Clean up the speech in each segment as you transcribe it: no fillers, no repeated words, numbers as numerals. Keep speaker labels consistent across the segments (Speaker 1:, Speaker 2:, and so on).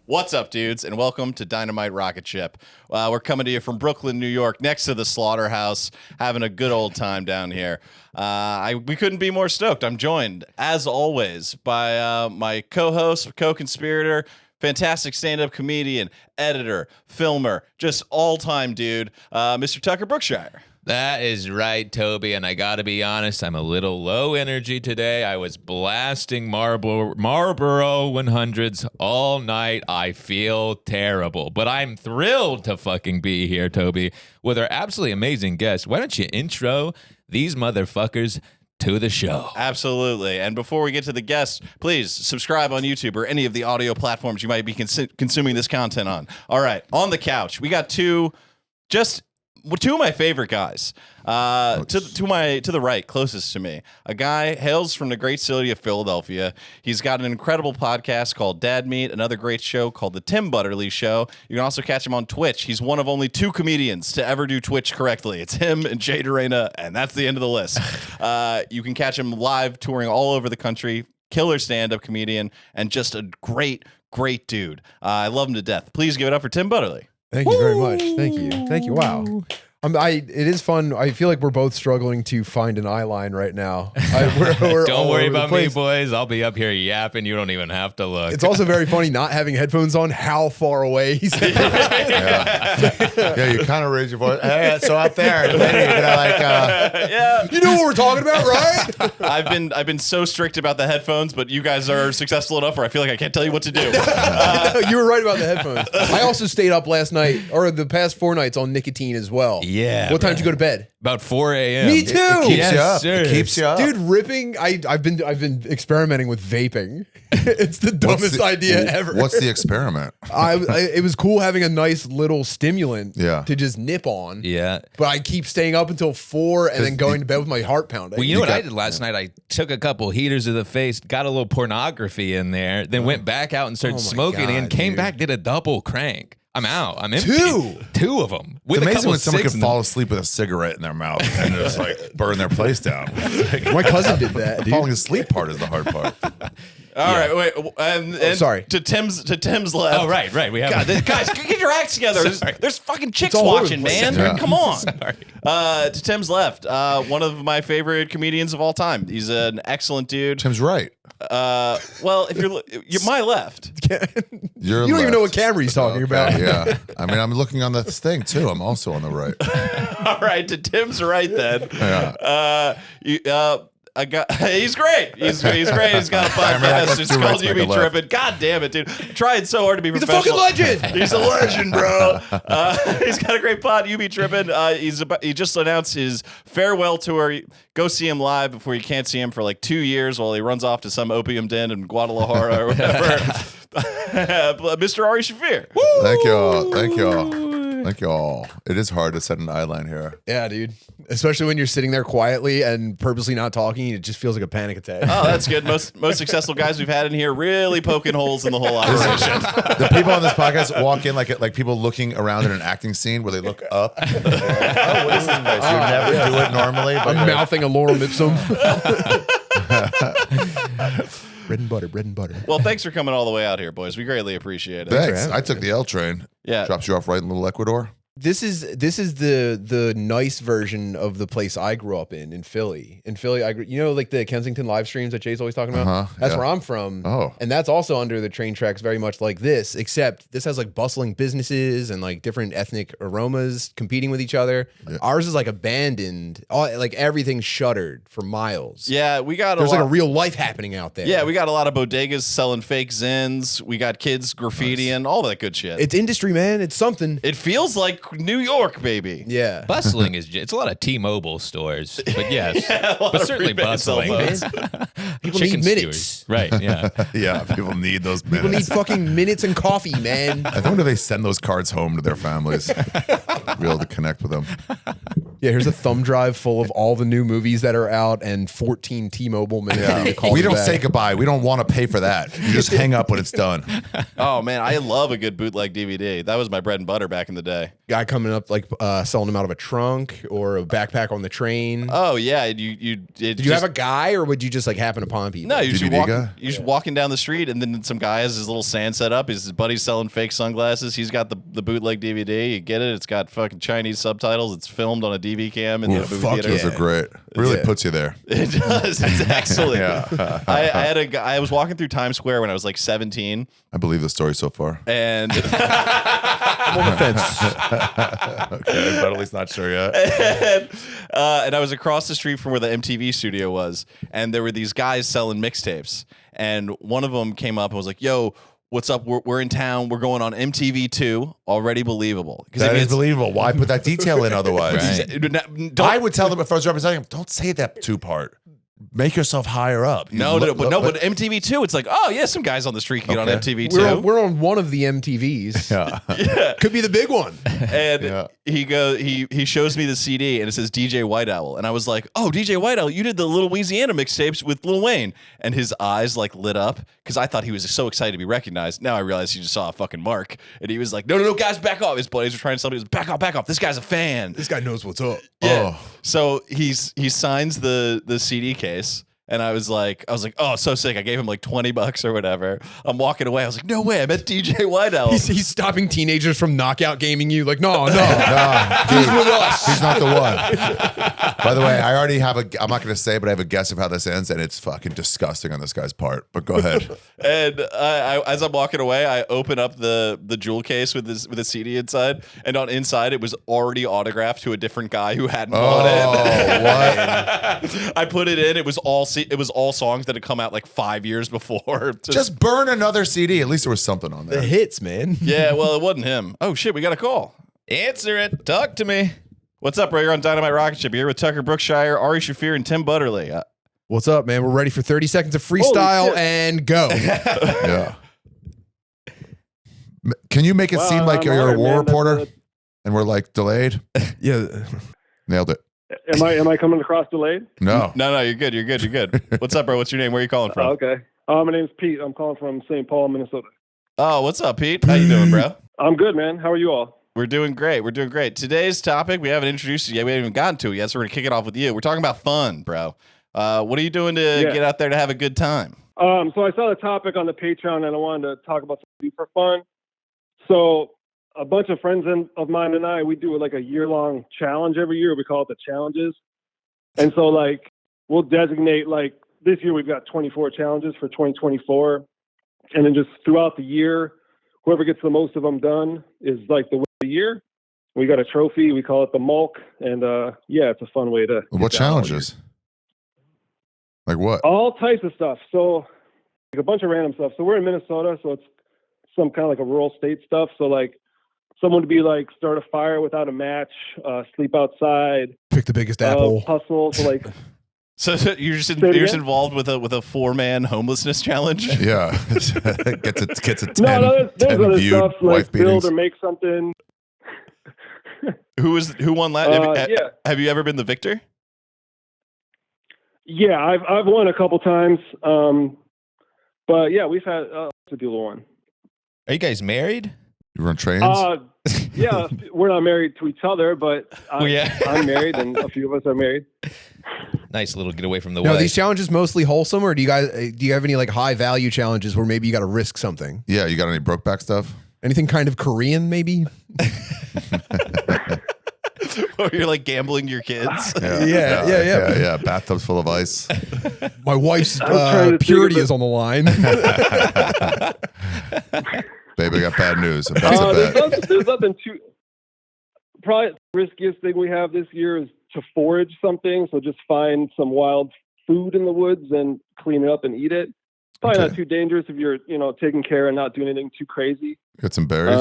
Speaker 1: What's up, dudes, and welcome to Dynamite Rocketship. We're coming to you from Brooklyn, New York, next to the slaughterhouse, having a good old time down here. We couldn't be more stoked. I'm joined, as always, by my co-host, co-conspirator, fantastic stand-up comedian, editor, filmer, just all-time dude, Mr. Tucker Brookshire.
Speaker 2: That is right, Toby, and I gotta be honest, I'm a little low energy today. I was blasting Marlboro 100s all night. I feel terrible, but I'm thrilled to fucking be here, Toby, with our absolutely amazing guest. Why don't you intro these motherfuckers to the show?
Speaker 1: Absolutely. And before we get to the guests, please subscribe on YouTube or any of the audio platforms you might be consuming this content on. All right, on the couch, we got two of my favorite guys. To the right, closest to me, a guy hails from the great city of Philadelphia. He's got an incredible podcast called Dad Meat, another great show called The Tim Butterly Show. You can also catch him on Twitch. He's one of only two comedians to ever do Twitch correctly. It's him and Jay Durena, and that's the end of the list. You can catch him live touring all over the country. Killer stand-up comedian and just a great dude. I love him to death. Please give it up for Tim Butterly.
Speaker 3: Thank you very much. Thank you. Wow. It is fun. I feel like we're both struggling to find an eye line right now. We're
Speaker 2: don't worry about me, boys. I'll be up here yapping. You don't even have to look.
Speaker 3: It's also very funny not having headphones on, how far away he's
Speaker 4: Yeah, you kind of raise your voice. Hey, so out there, and then you're gonna
Speaker 1: Yeah.
Speaker 3: You know what we're talking about, right?
Speaker 1: I've been so strict about the headphones, but you guys are successful enough where I feel like I can't tell you what to do.
Speaker 3: You were right about the headphones. I also stayed up last night, or the past 4 nights, on nicotine as well.
Speaker 2: Yeah.
Speaker 3: What time did you go to bed?
Speaker 2: About 4 a.m.
Speaker 3: Me too.
Speaker 4: It keeps you up.
Speaker 2: Sir.
Speaker 4: It keeps you up.
Speaker 3: Dude, ripping. I've been experimenting with vaping. It's the dumbest idea ever.
Speaker 4: What's the experiment?
Speaker 3: It was cool having a nice little stimulant to just nip on.
Speaker 2: Yeah.
Speaker 3: But I keep staying up until 4 and then going to bed with my heart pounding.
Speaker 2: Well, you know what I did last night? I took a couple heaters to the face, got a little pornography in there, then went back out and started smoking and came back, did a double crank. I'm out. I'm empty. Two of them.
Speaker 4: It's amazing when someone can fall asleep with a cigarette in their mouth and just like burn their place down.
Speaker 3: My cousin did that.
Speaker 4: The falling asleep part is the hard part.
Speaker 1: All right, wait. And
Speaker 3: sorry.
Speaker 1: To Tim's left.
Speaker 2: Oh, right. We have
Speaker 1: guys, get your acts together. There's fucking chicks watching, man.
Speaker 4: Yeah.
Speaker 1: Come on. To Tim's left, one of my favorite comedians of all time. He's an excellent dude.
Speaker 4: Tim's right.
Speaker 1: Well, if you're my left.
Speaker 4: You
Speaker 3: don't even know what camera he's talking about.
Speaker 4: Yeah. I mean, I'm looking on this thing too. I'm also on the right.
Speaker 1: All right, to Tim's right then.
Speaker 4: Yeah.
Speaker 1: He's great. He's great. He's got a podcast. It's called You Be Trippin. God damn it, dude. I'm trying so hard to be professional.
Speaker 3: He's a fucking legend.
Speaker 1: He's a legend, bro. He's got a great pod. You Be Trippin. He just announced his farewell tour. Go see him live before you can't see him for like 2 years while he runs off to some opium den in Guadalajara or whatever. Mr. Ari Shaffir.
Speaker 4: Thank you all. It is hard to set an eye line here.
Speaker 3: Yeah, dude. Especially when you're sitting there quietly and purposely not talking, it just feels like a panic attack.
Speaker 1: Oh, that's good. Most successful guys we've had in here really poking holes in the whole operation.
Speaker 4: The people on this podcast walk in like people looking around in an acting scene where they look up. Oh, what is this place? You never do it normally. But
Speaker 3: I'm mouthing a lorem ipsum. Bread and butter.
Speaker 1: Well, thanks for coming all the way out here, boys. We greatly appreciate it.
Speaker 4: Thanks. I took the L train.
Speaker 1: Yeah.
Speaker 4: Drops you off right in Little Ecuador.
Speaker 3: This is the nice version of the place I grew up in Philly. In Philly, like the Kensington live streams that Jay's always talking about? That's where I'm from.
Speaker 4: Oh.
Speaker 3: And that's also under the train tracks very much like this, except this has like bustling businesses and like different ethnic aromas competing with each other. Yeah. Ours is like abandoned. Like everything's shuttered for miles.
Speaker 1: Yeah,
Speaker 3: There's like a real life happening out there.
Speaker 1: Yeah, we got a lot of bodegas selling fake zins. We got kids graffitiing, all that good shit.
Speaker 3: It's industry, man. It's something.
Speaker 1: It feels like New York, baby.
Speaker 3: Yeah.
Speaker 2: Bustling it's a lot of T-Mobile stores, but yes,
Speaker 1: Yeah,
Speaker 2: but certainly bustling.
Speaker 3: People need minutes.
Speaker 2: Skewers. Right, yeah.
Speaker 4: Yeah, people need those minutes.
Speaker 3: People need fucking minutes and coffee, man.
Speaker 4: I wonder if they send those cards home to their families. Be able to connect with them.
Speaker 3: Yeah, here's a thumb drive full of all the new movies that are out and 14 T-Mobile minutes. Yeah.
Speaker 4: We don't say goodbye. We don't want to pay for that. You just hang up when it's done.
Speaker 1: Oh man, I love a good bootleg DVD. That was my bread and butter back in the day.
Speaker 3: Guy coming up like selling them out of a trunk or a backpack on the train.
Speaker 1: Oh yeah,
Speaker 3: Did you have a guy or would you just like happen upon people?
Speaker 1: No, you're
Speaker 4: DVD
Speaker 1: just walking down the street, and then some guy has his little stand set up. His buddy's selling fake sunglasses. He's got the bootleg DVD. You get it. It's got fucking Chinese subtitles. It's filmed on a DV cam in the movie theater.
Speaker 4: Those are great. Really puts you there.
Speaker 1: It does. It's excellent. I was walking through Times Square when I was like 17.
Speaker 4: I believe the story so far.
Speaker 1: And
Speaker 3: I'm on the fence.
Speaker 4: Okay, but at least not sure yet.
Speaker 1: And I was across the street from where the MTV studio was, and there were these guys selling mixtapes, and one of them came up and was like, "Yo, what's up? We're in town. We're going on MTV2. Already believable."
Speaker 4: That is believable. Why put that detail in otherwise?
Speaker 1: Right.
Speaker 4: I would tell them if I was representing them, don't say that 2 part. Make yourself higher up.
Speaker 1: But MTV2, it's like, oh yeah, some guys on the street can get on MTV2.
Speaker 3: We're on one of the MTVs.
Speaker 4: Yeah.
Speaker 3: Could be the big one.
Speaker 1: And he shows me the CD and it says DJ White Owl, and I was like, oh, DJ White Owl, you did the Little Louisiana mixtapes with Lil Wayne, and his eyes like lit up because I thought he was so excited to be recognized. Now I realize he just saw a fucking mark, and he was like, no, guys, back off. His buddies were trying to tell me, back off. This guy's a fan.
Speaker 3: This guy knows what's up.
Speaker 1: Yeah. Oh. So he signs the CD case. And I was like, oh, so sick. I gave him like $20 or whatever. I'm walking away. I was like, no way. I met DJ White Owl.
Speaker 3: He's stopping teenagers from knockout gaming you. Like, no.
Speaker 4: He's with us. He's not the one. By the way, I already have I'm not going to say, but I have a guess of how this ends, and it's fucking disgusting on this guy's part. But go ahead.
Speaker 1: And as I'm walking away, I open up the jewel case with a CD inside, and on inside it was already autographed to a different guy who hadn't bought it.
Speaker 4: What?
Speaker 1: I put it in. It was all songs that had come out like 5 years before.
Speaker 4: Just burn another CD. At least there was something on there.
Speaker 3: The hits, man.
Speaker 1: Yeah, well, it wasn't him. Oh shit, we got a call.
Speaker 2: Answer it. Talk to me.
Speaker 1: What's up, bro? You're on Dynamite Rocketship. You're here with Tucker Brookshire, Ari Shaffir, and Tim Butterly.
Speaker 3: What's up, man? We're ready for 30 seconds of freestyle and go.
Speaker 4: Yeah. Can you make it seem like you're a war reporter and we're like delayed?
Speaker 3: Yeah.
Speaker 4: Nailed it.
Speaker 5: Am I coming across delayed?
Speaker 4: No.
Speaker 1: No, you're good. You're good. What's up, bro? What's your name? Where are you calling from?
Speaker 5: Okay. My name's Pete. I'm calling from St. Paul, Minnesota.
Speaker 1: Oh, what's up, Pete? How you doing, bro?
Speaker 5: I'm good, man. How are you all?
Speaker 1: We're doing great. Today's topic, we haven't introduced you yet. We haven't even gotten to it yet, so we're going to kick it off with you. We're talking about fun, bro. What are you doing to get out there to have a good time?
Speaker 5: So I saw the topic on the Patreon, and I wanted to talk about something for fun. So a bunch of friends of mine and I, we do like a year-long challenge every year. We call it the challenges. And so like we'll designate like this year we've got 24 challenges for 2024. And then just throughout the year, whoever gets the most of them done is like the winner of the year. We got a trophy. We call it the Mulk. And it's a fun way to.
Speaker 4: What challenges? Like what?
Speaker 5: All types of stuff. So like a bunch of random stuff. So we're in Minnesota, so it's some kind of like a rural state stuff. So like someone to be like start a fire without a match, sleep outside,
Speaker 3: pick the biggest apple,
Speaker 5: hustle. So like.
Speaker 1: So you're just involved with a 4-man homousness challenge?
Speaker 4: Yeah, gets a 10,
Speaker 5: no, there's
Speaker 4: 10
Speaker 5: other
Speaker 4: viewed
Speaker 5: stuff like build
Speaker 4: beatings.
Speaker 5: or make something.
Speaker 1: Who won last?
Speaker 5: Yeah.
Speaker 1: Have you ever been the victor?
Speaker 5: Yeah, I've won a couple times, but yeah, we've had a deal one.
Speaker 2: Are you guys married?
Speaker 4: You run trains?
Speaker 5: Yeah, we're not married to each other, but I'm married, and a few of us are married.
Speaker 2: Nice little getaway from the
Speaker 3: No,
Speaker 2: wife.
Speaker 3: these challenges mostly wholesome, or do you have any like high value challenges where maybe you got to risk something?
Speaker 4: Yeah, you got any Brokeback stuff?
Speaker 3: Anything kind of Korean, maybe?
Speaker 1: Or you're like gambling your kids?
Speaker 3: Yeah.
Speaker 4: Bathtubs full of ice.
Speaker 3: My wife's
Speaker 5: trying to
Speaker 3: purity is on the line.
Speaker 4: Babe, I got bad news.
Speaker 5: There's nothing too. Probably the riskiest thing we have this year is to forage something. So just find some wild food in the woods and clean it up and eat it. Probably not too dangerous if you're, taking care and not doing anything too crazy.
Speaker 4: Got some berries.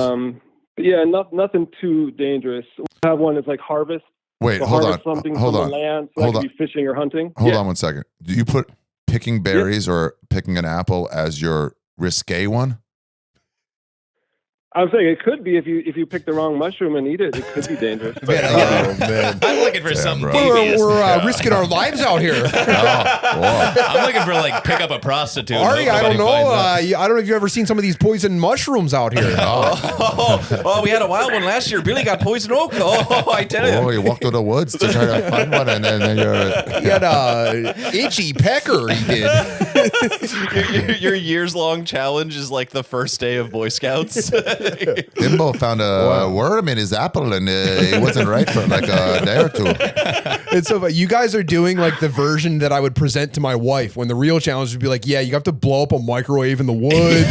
Speaker 5: But yeah, nothing too dangerous. We have one that's like harvest.
Speaker 4: Wait,
Speaker 5: so
Speaker 4: hold on.
Speaker 5: Something
Speaker 4: Hold
Speaker 5: from
Speaker 4: on.
Speaker 5: the land, so
Speaker 4: Hold
Speaker 5: that
Speaker 4: on.
Speaker 5: could be fishing or hunting.
Speaker 4: Hold on 1 second. Do you put picking berries or picking an apple as your risque one?
Speaker 5: I'm saying it could be if you pick the wrong mushroom and eat it. It could be dangerous.
Speaker 3: Man,
Speaker 2: I'm looking for something
Speaker 4: bro.
Speaker 2: devious.
Speaker 3: we're risking our lives out here.
Speaker 2: I'm looking for like pick up a prostitute. and
Speaker 3: Ari,
Speaker 2: hope
Speaker 3: I don't
Speaker 2: nobody
Speaker 3: know.
Speaker 2: finds out.
Speaker 3: I don't know if you've ever seen some of these poison mushrooms out here.
Speaker 1: Oh, we had a wild one last year. Billy got poison oak. Oh, I tell you.
Speaker 4: Oh, you walked through the woods to try to find one, and then you're.
Speaker 3: He had a itchy pecker. He did.
Speaker 1: Your years-long challenge is like the first day of Boy Scouts.
Speaker 4: Bimbo found a worm in his apple, and it wasn't right for like a day or two.
Speaker 3: And so you guys are doing like the version that I would present to my wife when the real challenge would be like, yeah, you have to blow up a microwave in the woods.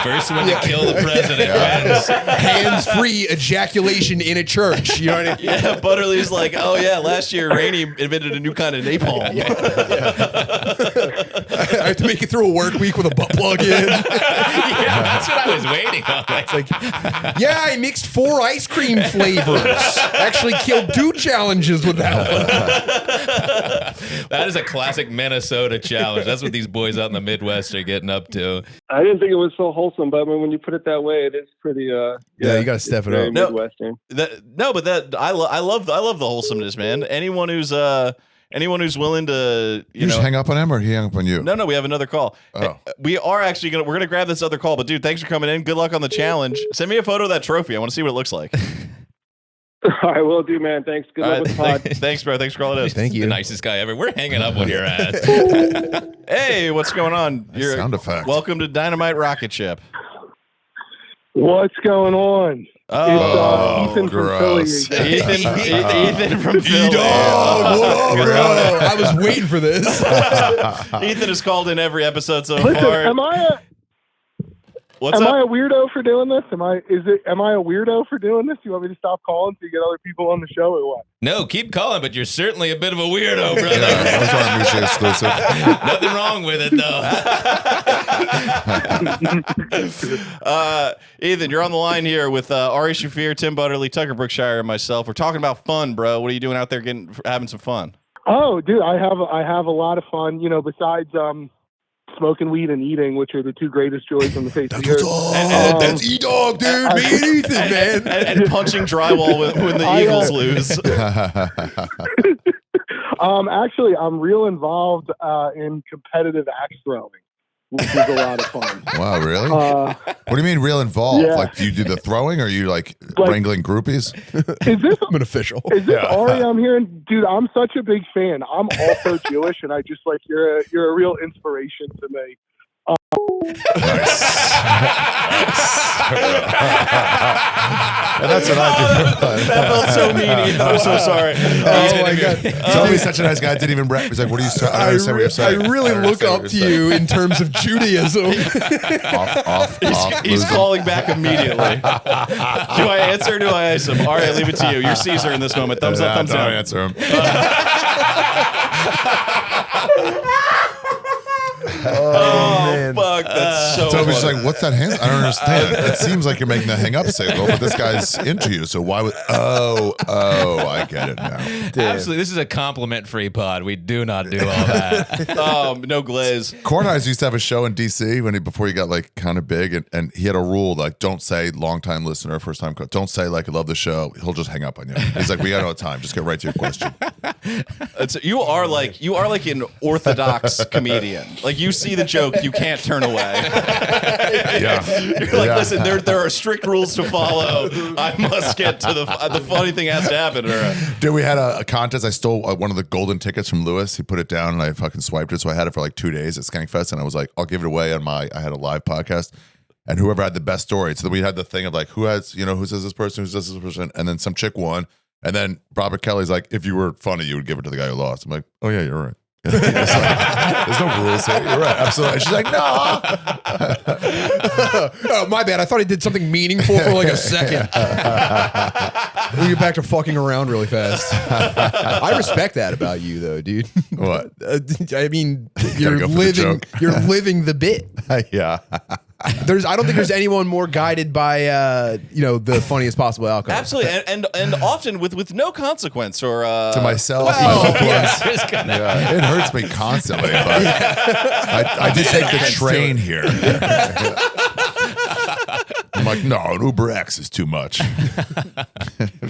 Speaker 2: First one to kill the president wins.
Speaker 3: Hands-free ejaculation in a church. You know what I mean?
Speaker 1: Yeah, Butterly's like, oh yeah, last year Rainey invented a new kind of napalm.
Speaker 3: I have to make it through a work week with a butt plug in.
Speaker 2: Yeah, that's what I was waiting on.
Speaker 3: It's like, yeah, I mixed 4 ice cream flavors. Actually killed 2 challenges with that one.
Speaker 2: That is a classic Minnesota challenge. That's what these boys out in the Midwest are getting up to.
Speaker 5: I didn't think it was so wholesome, but when you put it that way, it is pretty.
Speaker 3: Yeah, you got to step it
Speaker 5: very
Speaker 3: up.
Speaker 5: Midwestern.
Speaker 1: I love the wholesomeness, man. Anyone who's willing to
Speaker 4: You just hang up on him, or he hang up on you?
Speaker 1: No, we have another call.
Speaker 4: Oh.
Speaker 1: We are actually we're gonna grab this other call, but dude, thanks for coming in. Good luck on the challenge. Send me a photo of that trophy. I want to see what it looks like.
Speaker 5: All right, will do, man. Thanks. Good luck with the pod.
Speaker 1: Thanks, bro. Thanks for calling us.
Speaker 3: Thank you.
Speaker 2: The nicest guy ever. We're hanging up on your ass.
Speaker 1: Hey, what's going on?
Speaker 4: Nice sound effect.
Speaker 1: Welcome to Dynamite Rocketship.
Speaker 5: What's going on?
Speaker 1: Oh,
Speaker 5: It's Ethan
Speaker 4: gross.
Speaker 5: from Philly.
Speaker 1: Ethan from Philly.
Speaker 3: Dog, what up, bro? I was waiting for this.
Speaker 1: Ethan has called in every episode so
Speaker 5: Listen,
Speaker 1: far.
Speaker 5: am I
Speaker 1: What's
Speaker 5: a
Speaker 1: up?
Speaker 5: weirdo for doing this? Am I a weirdo for doing this? You want me to stop calling so you get other people on the show or what?
Speaker 2: No, keep calling, but you're certainly a bit of a weirdo, brother.
Speaker 4: Yeah, those aren't mutually exclusive.
Speaker 2: Nothing wrong with it, though.
Speaker 1: Ethan, you're on the line here with Ari Shaffir, Tim Butterly, Tucker Brookshire, and myself. We're talking about fun, bro. What are you doing out there having some fun?
Speaker 5: Oh, dude, I have a lot of fun. You know, besides smoking weed and eating, which are the 2 greatest joys on the face of the earth.
Speaker 3: That's E-Dog, dude. Me and Ethan, man.
Speaker 1: And punching drywall when the Eagles lose.
Speaker 5: Actually, I'm real involved in competitive axe throwing, which is a lot of fun.
Speaker 4: Wow, really? What do you mean real involved?
Speaker 5: Yeah.
Speaker 4: Like, do you do the throwing, or are you like wrangling groupies?
Speaker 5: Is this
Speaker 3: I'm an official.
Speaker 5: Is this Ari I'm hearing? Dude, I'm such a big fan. I'm also Jewish, and I just like you're a real inspiration to me.
Speaker 4: And that's what I do for fun.
Speaker 1: That felt so mean, Ethan. I'm so sorry.
Speaker 3: Oh, my God.
Speaker 4: Toby's such a nice guy. I didn't even rap. He's like, what are you saying? I don't understand what you're
Speaker 3: I
Speaker 4: saying.
Speaker 3: really
Speaker 4: don't
Speaker 3: look
Speaker 4: understand
Speaker 3: up
Speaker 4: what
Speaker 3: to
Speaker 4: you're
Speaker 3: you in terms of Judaism.
Speaker 4: saying. Off,
Speaker 1: He's
Speaker 4: losing.
Speaker 1: calling back immediately. Do I answer or do I ice him? All right, leave it to you. You're Caesar in this moment. Thumbs up, thumbs
Speaker 4: Don't
Speaker 1: down.
Speaker 4: answer him.
Speaker 1: Oh, fuck. That's so
Speaker 4: Toby's
Speaker 1: funny.
Speaker 4: like, what's that hand? I don't understand. It seems like you're making the hang up signal, but this guy's into you. So why would? Oh, I get it now.
Speaker 2: Absolutely. This is a compliment-free pod. We do not do all that.
Speaker 1: No glaze.
Speaker 4: Corn Eyes used to have a show in DC before he got like kind of big, and he had a rule like, don't say long time listener, first time call. Don't say like I love the show. He'll just hang up on you. He's like, we got no time. Just get right to your question.
Speaker 1: You are like an orthodox comedian. Like you see the joke, you can't turn away.
Speaker 4: Yeah,
Speaker 1: You're like, listen, there are strict rules to follow. I must get to the funny thing has to happen.
Speaker 4: Dude, we had a contest. I stole one of the golden tickets from Lewis. He put it down, and I fucking swiped it. So I had it for like 2 days at Skankfest, and I was like, I'll give it away on I had a live podcast. And whoever had the best story. So we had the thing of like, who says this person, who says this person, and then some chick won. And then Robert Kelly's like, if you were funny, you would give it to the guy who lost. I'm like, oh yeah, you're right. There's no rules here. You're right. Absolutely. And she's like, no.
Speaker 3: Oh, my bad. I thought I did something meaningful for like a second. We'll get back to fucking around really fast. I respect that about you, though, dude.
Speaker 4: What?
Speaker 3: I mean, you're
Speaker 4: go for the
Speaker 3: living.
Speaker 4: joke.
Speaker 3: You're living the bit.
Speaker 4: Yeah.
Speaker 3: I don't think there's anyone more guided by the funniest possible outcome.
Speaker 1: Absolutely, and often with no consequence or
Speaker 4: To myself,
Speaker 3: Well,
Speaker 4: my loved
Speaker 3: yeah.
Speaker 4: ones. Yeah, it hurts me constantly, but I did take the train here. like, no, an Uber X is too much.
Speaker 1: What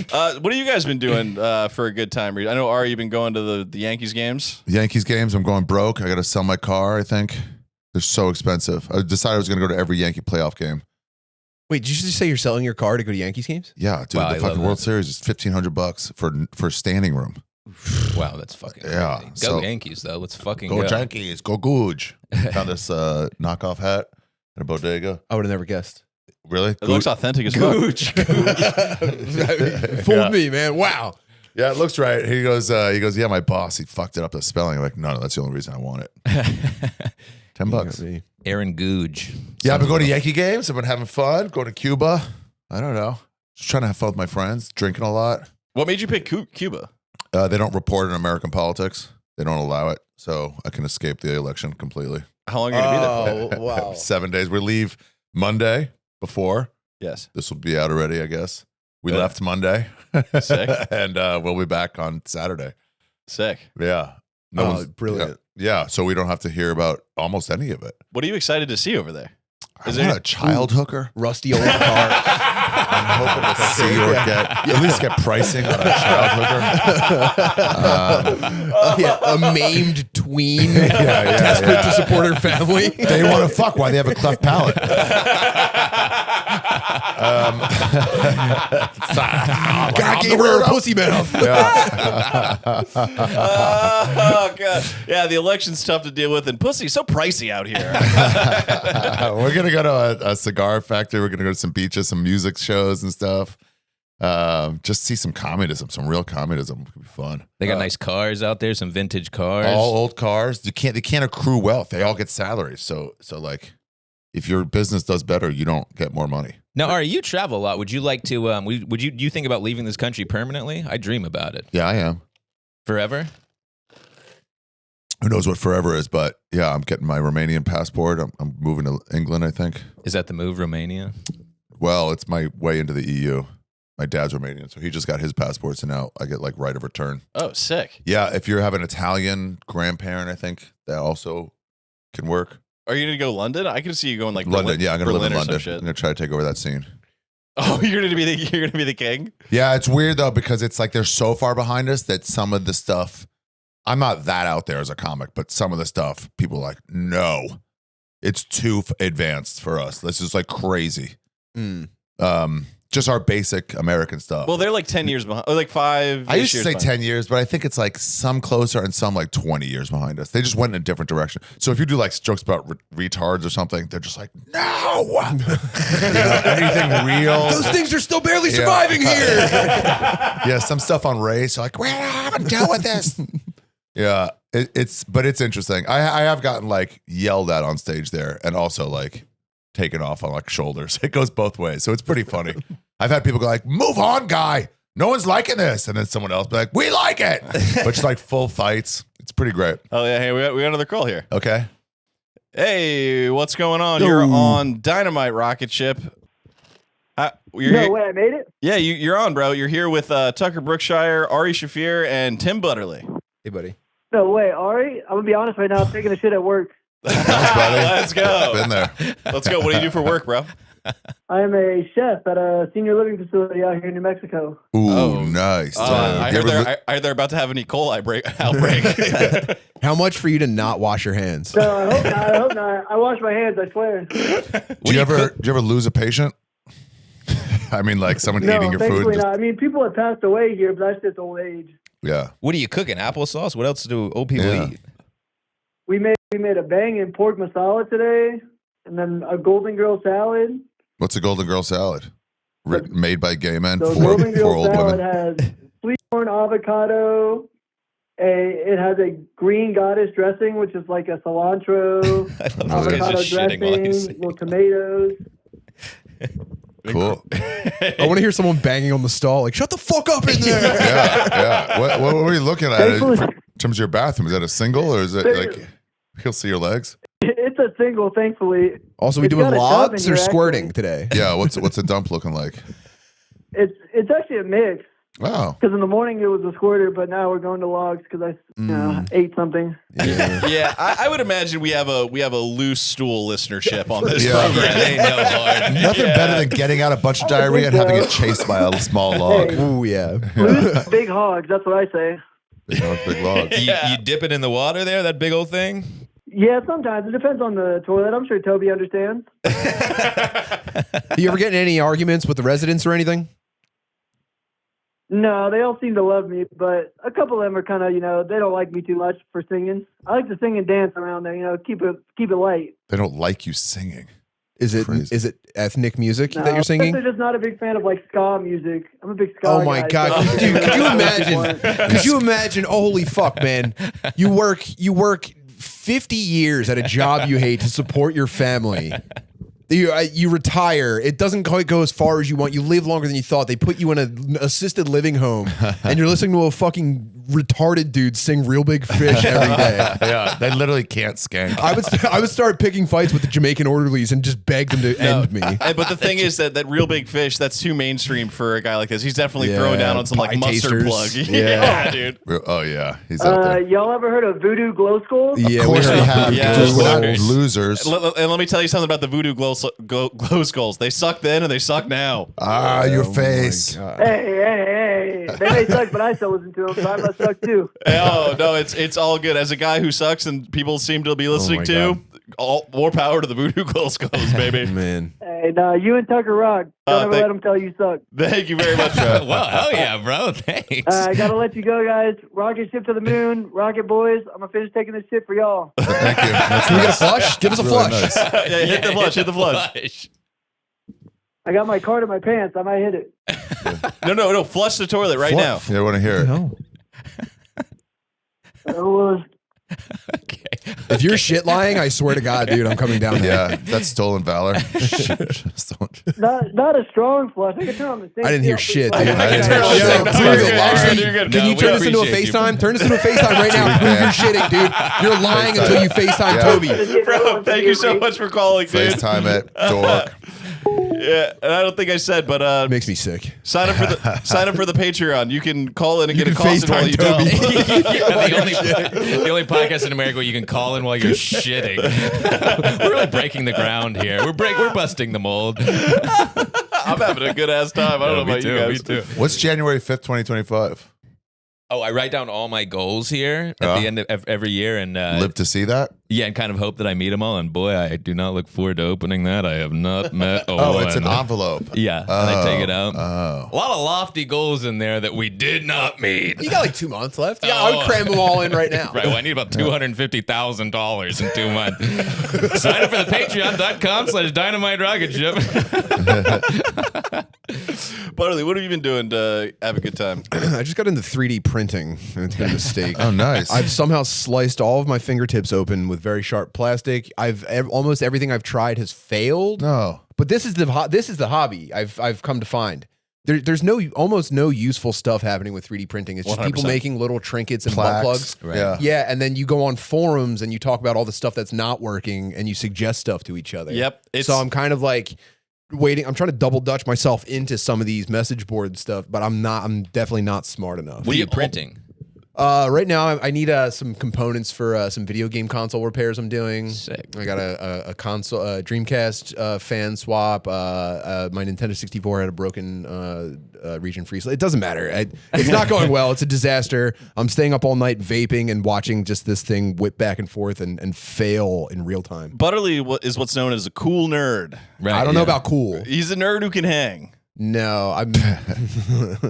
Speaker 1: have you guys been doing for a good time? I know, Ari, you've been going to the Yankees games.
Speaker 4: Yankees games, I'm going broke. I got to sell my car, I think. They're so expensive. I decided I was going to go to every Yankee playoff game.
Speaker 3: Wait, did you just say you're selling your car to go to Yankees games?
Speaker 4: Yeah, dude,
Speaker 2: Wow,
Speaker 4: the
Speaker 2: I
Speaker 4: fucking
Speaker 2: love
Speaker 4: World
Speaker 2: that.
Speaker 4: Series is $1,500 for standing room.
Speaker 2: Wow, that's fucking
Speaker 4: Yeah,
Speaker 2: crazy. Go
Speaker 4: so-
Speaker 2: Yankees, though. Let's fucking
Speaker 4: Go
Speaker 2: go.
Speaker 4: Yankees, go Googe. Found this knockoff hat at a bodega.
Speaker 3: I would have never guessed.
Speaker 4: Really?
Speaker 1: It looks authentic as fuck.
Speaker 3: Fooled me, man. Wow.
Speaker 4: Yeah, it looks right. He goes, yeah, my boss, he fucked it up the spelling. I'm like, no, that's the only reason I want it. $10.
Speaker 2: Aaron Googe.
Speaker 4: Yeah, I've been going to Yankee games. I've been having fun. Going to Cuba. I don't know. Just trying to have fun with my friends. Drinking a lot.
Speaker 1: What made you pick Cuba?
Speaker 4: They don't report on American politics. They don't allow it. So I can escape the election completely.
Speaker 1: How long are you going to be there for?
Speaker 3: wow.
Speaker 4: 7 days. We leave Monday before.
Speaker 1: Yes.
Speaker 4: This will be out already, I guess. We
Speaker 1: Good.
Speaker 4: left Monday.
Speaker 1: Sick.
Speaker 4: And we'll be back on Saturday.
Speaker 1: Sick.
Speaker 4: Yeah.
Speaker 3: Oh, brilliant.
Speaker 4: Yeah. So we don't have to hear about almost any of it.
Speaker 1: What are you excited to see over there?
Speaker 4: I
Speaker 1: Is
Speaker 4: want
Speaker 1: there-
Speaker 4: a child hooker.
Speaker 3: Rusty old car.
Speaker 4: I'm hoping to see or get at least get pricing on a child hooker.
Speaker 3: A maimed tween.
Speaker 4: yeah,
Speaker 3: desperate
Speaker 4: yeah.
Speaker 3: to support her family.
Speaker 4: They want to fuck. Why they have a cleft palate?
Speaker 3: God gave her a pussy mouth.
Speaker 1: Oh god. Yeah, the election's tough to deal with, and pussy's so pricey out here.
Speaker 4: We're gonna go to a cigar factory. We're gonna go to some beaches, some music shows and stuff. Just see some communism, some real communism. It could be fun.
Speaker 2: They got nice cars out there, some vintage cars.
Speaker 4: All old cars. They can't accrue wealth. They all get salaries. So like, if your business does better, you don't get more money.
Speaker 2: Now, Ari, you travel a lot. Would you like to? Do you think about leaving this country permanently? I dream about it.
Speaker 4: Yeah, I am.
Speaker 2: Forever?
Speaker 4: Who knows what forever is? But yeah, I'm getting my Romanian passport. I'm moving to England, I think.
Speaker 2: Is that the move, Romania?
Speaker 4: Well, it's my way into the EU. My dad's Romanian, so he just got his passport, so now I get like right of return.
Speaker 1: Oh, sick.
Speaker 4: Yeah, if you have an Italian grandparent, I think that also can work.
Speaker 1: Are you gonna go London? I can see you going like
Speaker 4: London,
Speaker 1: Berlin,
Speaker 4: yeah, I'm gonna live in
Speaker 1: Berlin or some
Speaker 4: London.
Speaker 1: shit.
Speaker 4: I'm gonna try to take over that scene.
Speaker 1: Oh, you're gonna be the king.
Speaker 4: Yeah, it's weird though because it's like they're so far behind us that some of the stuff. I'm not that out there as a comic, but some of the stuff people are like, no, it's too advanced for us. This is like crazy. Just our basic American stuff.
Speaker 1: Well, they're like 10 years behind, or like 5.
Speaker 4: I used to say 10 years, but I think it's like some closer and some like 20 years behind us. They just went in a different direction. So if you do like jokes about retards or something, they're just like, no, anything real.
Speaker 3: Those things are still barely surviving here.
Speaker 4: Yeah, some stuff on race, like, we haven't dealt with this. Yeah, but it's interesting. I have gotten like yelled at on stage there and also like taken off on like shoulders. It goes both ways. So it's pretty funny. I've had people go like, move on, guy. No one's liking this. And then someone else be like, we like it. But just like full fights. It's pretty great.
Speaker 1: Oh yeah, hey, we got another call here.
Speaker 4: Okay.
Speaker 1: Hey, what's going on? You're on Dynamite Rocketship. You're
Speaker 6: No
Speaker 1: here-
Speaker 6: way, I made it.
Speaker 1: Yeah, you're on, bro. You're here with Tucker Brookshire, Ari Shaffir, and Tim Butterly.
Speaker 3: Hey, buddy.
Speaker 6: No way, Ari. I'm gonna be honest right now. I'm taking a shit at work.
Speaker 4: Thanks, buddy.
Speaker 1: Let's go.
Speaker 4: Been there.
Speaker 1: Let's go. What do you do for work, bro?
Speaker 6: I am a chef at a senior living facility out here in New Mexico.
Speaker 4: Ooh,
Speaker 1: Oh.
Speaker 4: nice.
Speaker 1: I
Speaker 4: You
Speaker 1: heard
Speaker 4: ever
Speaker 1: I heard they're about to have an E. coli outbreak.
Speaker 3: How much for you to not wash your hands?
Speaker 6: So I hope not. I hope not. I wash my hands. I swear.
Speaker 4: do you ever lose a patient? I mean, like someone
Speaker 6: No,
Speaker 4: eating your food.
Speaker 6: thankfully
Speaker 4: just-
Speaker 6: not. I mean, people have passed away here, but that's just old age.
Speaker 4: Yeah.
Speaker 2: What are you cooking? Applesauce? What else do old people
Speaker 4: Yeah.
Speaker 2: eat?
Speaker 6: We made a banging pork masala today, and then a Golden Girl salad.
Speaker 4: What's a Golden Girl salad? Made by gay men
Speaker 6: So
Speaker 4: for
Speaker 6: Golden Girl
Speaker 4: old
Speaker 6: salad
Speaker 4: women.
Speaker 6: has sweet corn avocado. It has a green goddess dressing, which is like a cilantro,
Speaker 2: I love these guys
Speaker 6: avocado
Speaker 2: just shitting while you
Speaker 6: dressing,
Speaker 2: say
Speaker 6: little tomatoes.
Speaker 4: Cool.
Speaker 3: I want to hear someone banging on the stall. Like, shut the fuck up in there.
Speaker 4: Yeah. What were you looking at in
Speaker 6: Thankfully,
Speaker 4: terms of your bathroom? Is that a single or is it like he'll see your legs?
Speaker 6: it's a single, thankfully.
Speaker 3: Also, we
Speaker 6: It's
Speaker 3: doing
Speaker 6: got a tub
Speaker 3: lobs
Speaker 6: in
Speaker 3: or
Speaker 6: here,
Speaker 3: squirting
Speaker 6: actually.
Speaker 3: today?
Speaker 4: Yeah. What's a dump looking like?
Speaker 6: It's actually a mix.
Speaker 4: Oh.
Speaker 6: Because in the morning it was a squirter, but now we're going to logs because I ate something.
Speaker 1: Yeah, I would imagine we have a loose stool listenership on this
Speaker 4: Yeah.
Speaker 1: program.
Speaker 2: Yeah, they know hard.
Speaker 4: Nothing better than getting out a bunch of diarrhea and having it chased by a small log.
Speaker 6: Hey.
Speaker 3: Ooh, yeah.
Speaker 6: Loose, big hogs, that's what I say.
Speaker 4: Big log, big log.
Speaker 2: You dip it in the water there, that big old thing?
Speaker 6: Yeah, sometimes. It depends on the toilet. I'm sure Toby understands.
Speaker 3: You ever get in any arguments with the residents or anything?
Speaker 6: No, they all seem to love me, but a couple of them are kind of, they don't like me too much for singing. I like to sing and dance around there, keep it light.
Speaker 4: They don't like you singing.
Speaker 3: Is it ethnic music that you're singing?
Speaker 6: They're just not a big fan of like ska music. I'm a big ska
Speaker 3: Oh my
Speaker 6: guy,
Speaker 3: God,
Speaker 6: so-
Speaker 3: dude! Could you imagine? Could you imagine? Holy fuck, man! You work 50 years at a job you hate to support your family. You retire. It doesn't quite go as far as you want. You live longer than you thought. They put you in an assisted living home, and you're listening to a fucking retarded dude sing "Real Big Fish" every day.
Speaker 4: Yeah, they literally can't skank.
Speaker 3: I would start picking fights with the Jamaican orderlies and just beg them to end me.
Speaker 1: But the thing is that Real Big Fish, that's too mainstream for a guy like this. He's definitely
Speaker 3: Yeah,
Speaker 1: throwing down on some like
Speaker 3: pie
Speaker 1: mustard
Speaker 3: tasters.
Speaker 1: plug.
Speaker 3: Yeah.
Speaker 1: Dude.
Speaker 4: Oh yeah, he's out there.
Speaker 6: Y'all ever heard of Voodoo Glow Skulls?
Speaker 3: Yeah,
Speaker 4: Of course we have.
Speaker 1: Yeah.
Speaker 4: Because we're not
Speaker 2: Losers.
Speaker 4: losers.
Speaker 1: And let me tell you something about the Voodoo glow skulls. They suck then and they suck now.
Speaker 4: Ah, your face.
Speaker 6: Hey. They may suck, but I still listen to them, so I must suck too.
Speaker 1: Oh no, it's all good. As a guy who sucks and people seem to be listening
Speaker 3: my
Speaker 1: to, all more power to the Voodoo glow skulls, baby.
Speaker 3: Man.
Speaker 6: Hey, no, you and Tucker rock. Don't ever let them tell you suck.
Speaker 1: Thank you very much.
Speaker 2: Well, hell yeah, bro. Thanks.
Speaker 6: I gotta let you go, guys. Rocket ship to the moon. Rocket boys. I'm gonna finish taking this shit for y'all.
Speaker 4: Thank you. That's
Speaker 3: Can we get a
Speaker 4: nice.
Speaker 3: flush? Give us a
Speaker 4: Really
Speaker 3: flush.
Speaker 4: nice.
Speaker 1: Yeah, hit the flush. Hit the flush.
Speaker 6: I got my card in my pants. I might hit it.
Speaker 1: No. Flush the toilet right now.
Speaker 4: Yeah, I want to hear it.
Speaker 3: No.
Speaker 6: Well,
Speaker 2: Okay.
Speaker 3: If you're shit lying, I swear to God, dude, I'm coming down there.
Speaker 4: Yeah, that's stolen valor. Stolen.
Speaker 6: not a strong flush. I can turn on the same.
Speaker 3: I didn't hear shit, dude.
Speaker 4: I didn't hear
Speaker 1: Yeah,
Speaker 4: shit.
Speaker 1: yeah,
Speaker 4: This
Speaker 1: yeah,
Speaker 4: guy's a
Speaker 1: yeah,
Speaker 4: liar.
Speaker 1: yeah, you're good.
Speaker 3: Can
Speaker 2: No,
Speaker 3: you
Speaker 2: we
Speaker 3: turn this into a
Speaker 2: appreciate you.
Speaker 3: FaceTime? Turn this into a FaceTime right now. Prove you're shitting, dude. You're lying until you FaceTime
Speaker 4: Yeah.
Speaker 3: Toby.
Speaker 1: Bro, thank you so much for calling, dude.
Speaker 4: FaceTime it, dork.
Speaker 1: Yeah, and I don't think I said, but
Speaker 3: Makes me sick.
Speaker 1: sign up for the Patreon. You can call in and
Speaker 3: You
Speaker 1: get a
Speaker 3: can
Speaker 1: costed while
Speaker 3: FaceTime
Speaker 1: you
Speaker 3: Toby.
Speaker 1: don't.
Speaker 2: the only podcast in America where you can call in while you're shitting. We're really breaking the ground here. We're busting the mold.
Speaker 1: I'm having a good ass time. I don't know about you guys.
Speaker 2: Me too.
Speaker 4: What's January 5th, 2025?
Speaker 2: Oh, I write down all my goals here at the end of every year, and
Speaker 4: Live to see that?
Speaker 2: and kind of hope that I meet them all. And boy, I do not look forward to opening that. I have not met.
Speaker 4: Oh, it's an
Speaker 2: one.
Speaker 4: envelope.
Speaker 2: Yeah, and I take it out.
Speaker 4: Oh.
Speaker 2: A lot of lofty goals in there that we did not meet.
Speaker 3: You got like 2 months left. Yeah, I would cram them all in right now.
Speaker 2: Right, well, I need about $250,000 in 2 months. Sign up for the patreon.com/Dynamite Rocketship.
Speaker 1: Butterly, what have you been doing to have a good time?
Speaker 3: I just got into 3D printing, and it's been a mistake.
Speaker 4: Oh, nice.
Speaker 3: I've somehow sliced all of my fingertips open with very sharp plastic. Almost everything I've tried has failed.
Speaker 4: No.
Speaker 3: But this is the hobby I've come to find. There's almost no useful stuff happening with 3D printing. It's just people
Speaker 1: 100%.
Speaker 3: making little trinkets and butt
Speaker 4: Plaques.
Speaker 3: plugs.
Speaker 4: Yeah.
Speaker 3: Yeah, and then you go on forums and you talk about all the stuff that's not working and you suggest stuff to each other.
Speaker 1: Yep.
Speaker 3: So I'm kind of like waiting. I'm trying to double dutch myself into some of these message board stuff, but I'm definitely not smart enough.
Speaker 2: What are you printing?
Speaker 3: Right now, I need some components for some video game console repairs I'm doing.
Speaker 2: Sick.
Speaker 3: I got a console, Dreamcast fan swap. My Nintendo 64 had a broken region freeze. It doesn't matter. It's not going well. It's a disaster. I'm staying up all night vaping and watching just this thing whip back and forth and fail in real time.
Speaker 1: Butterly is what's known as a cool nerd.
Speaker 2: Right,
Speaker 3: I don't know about cool.
Speaker 1: He's a nerd who can hang.
Speaker 3: No, I'm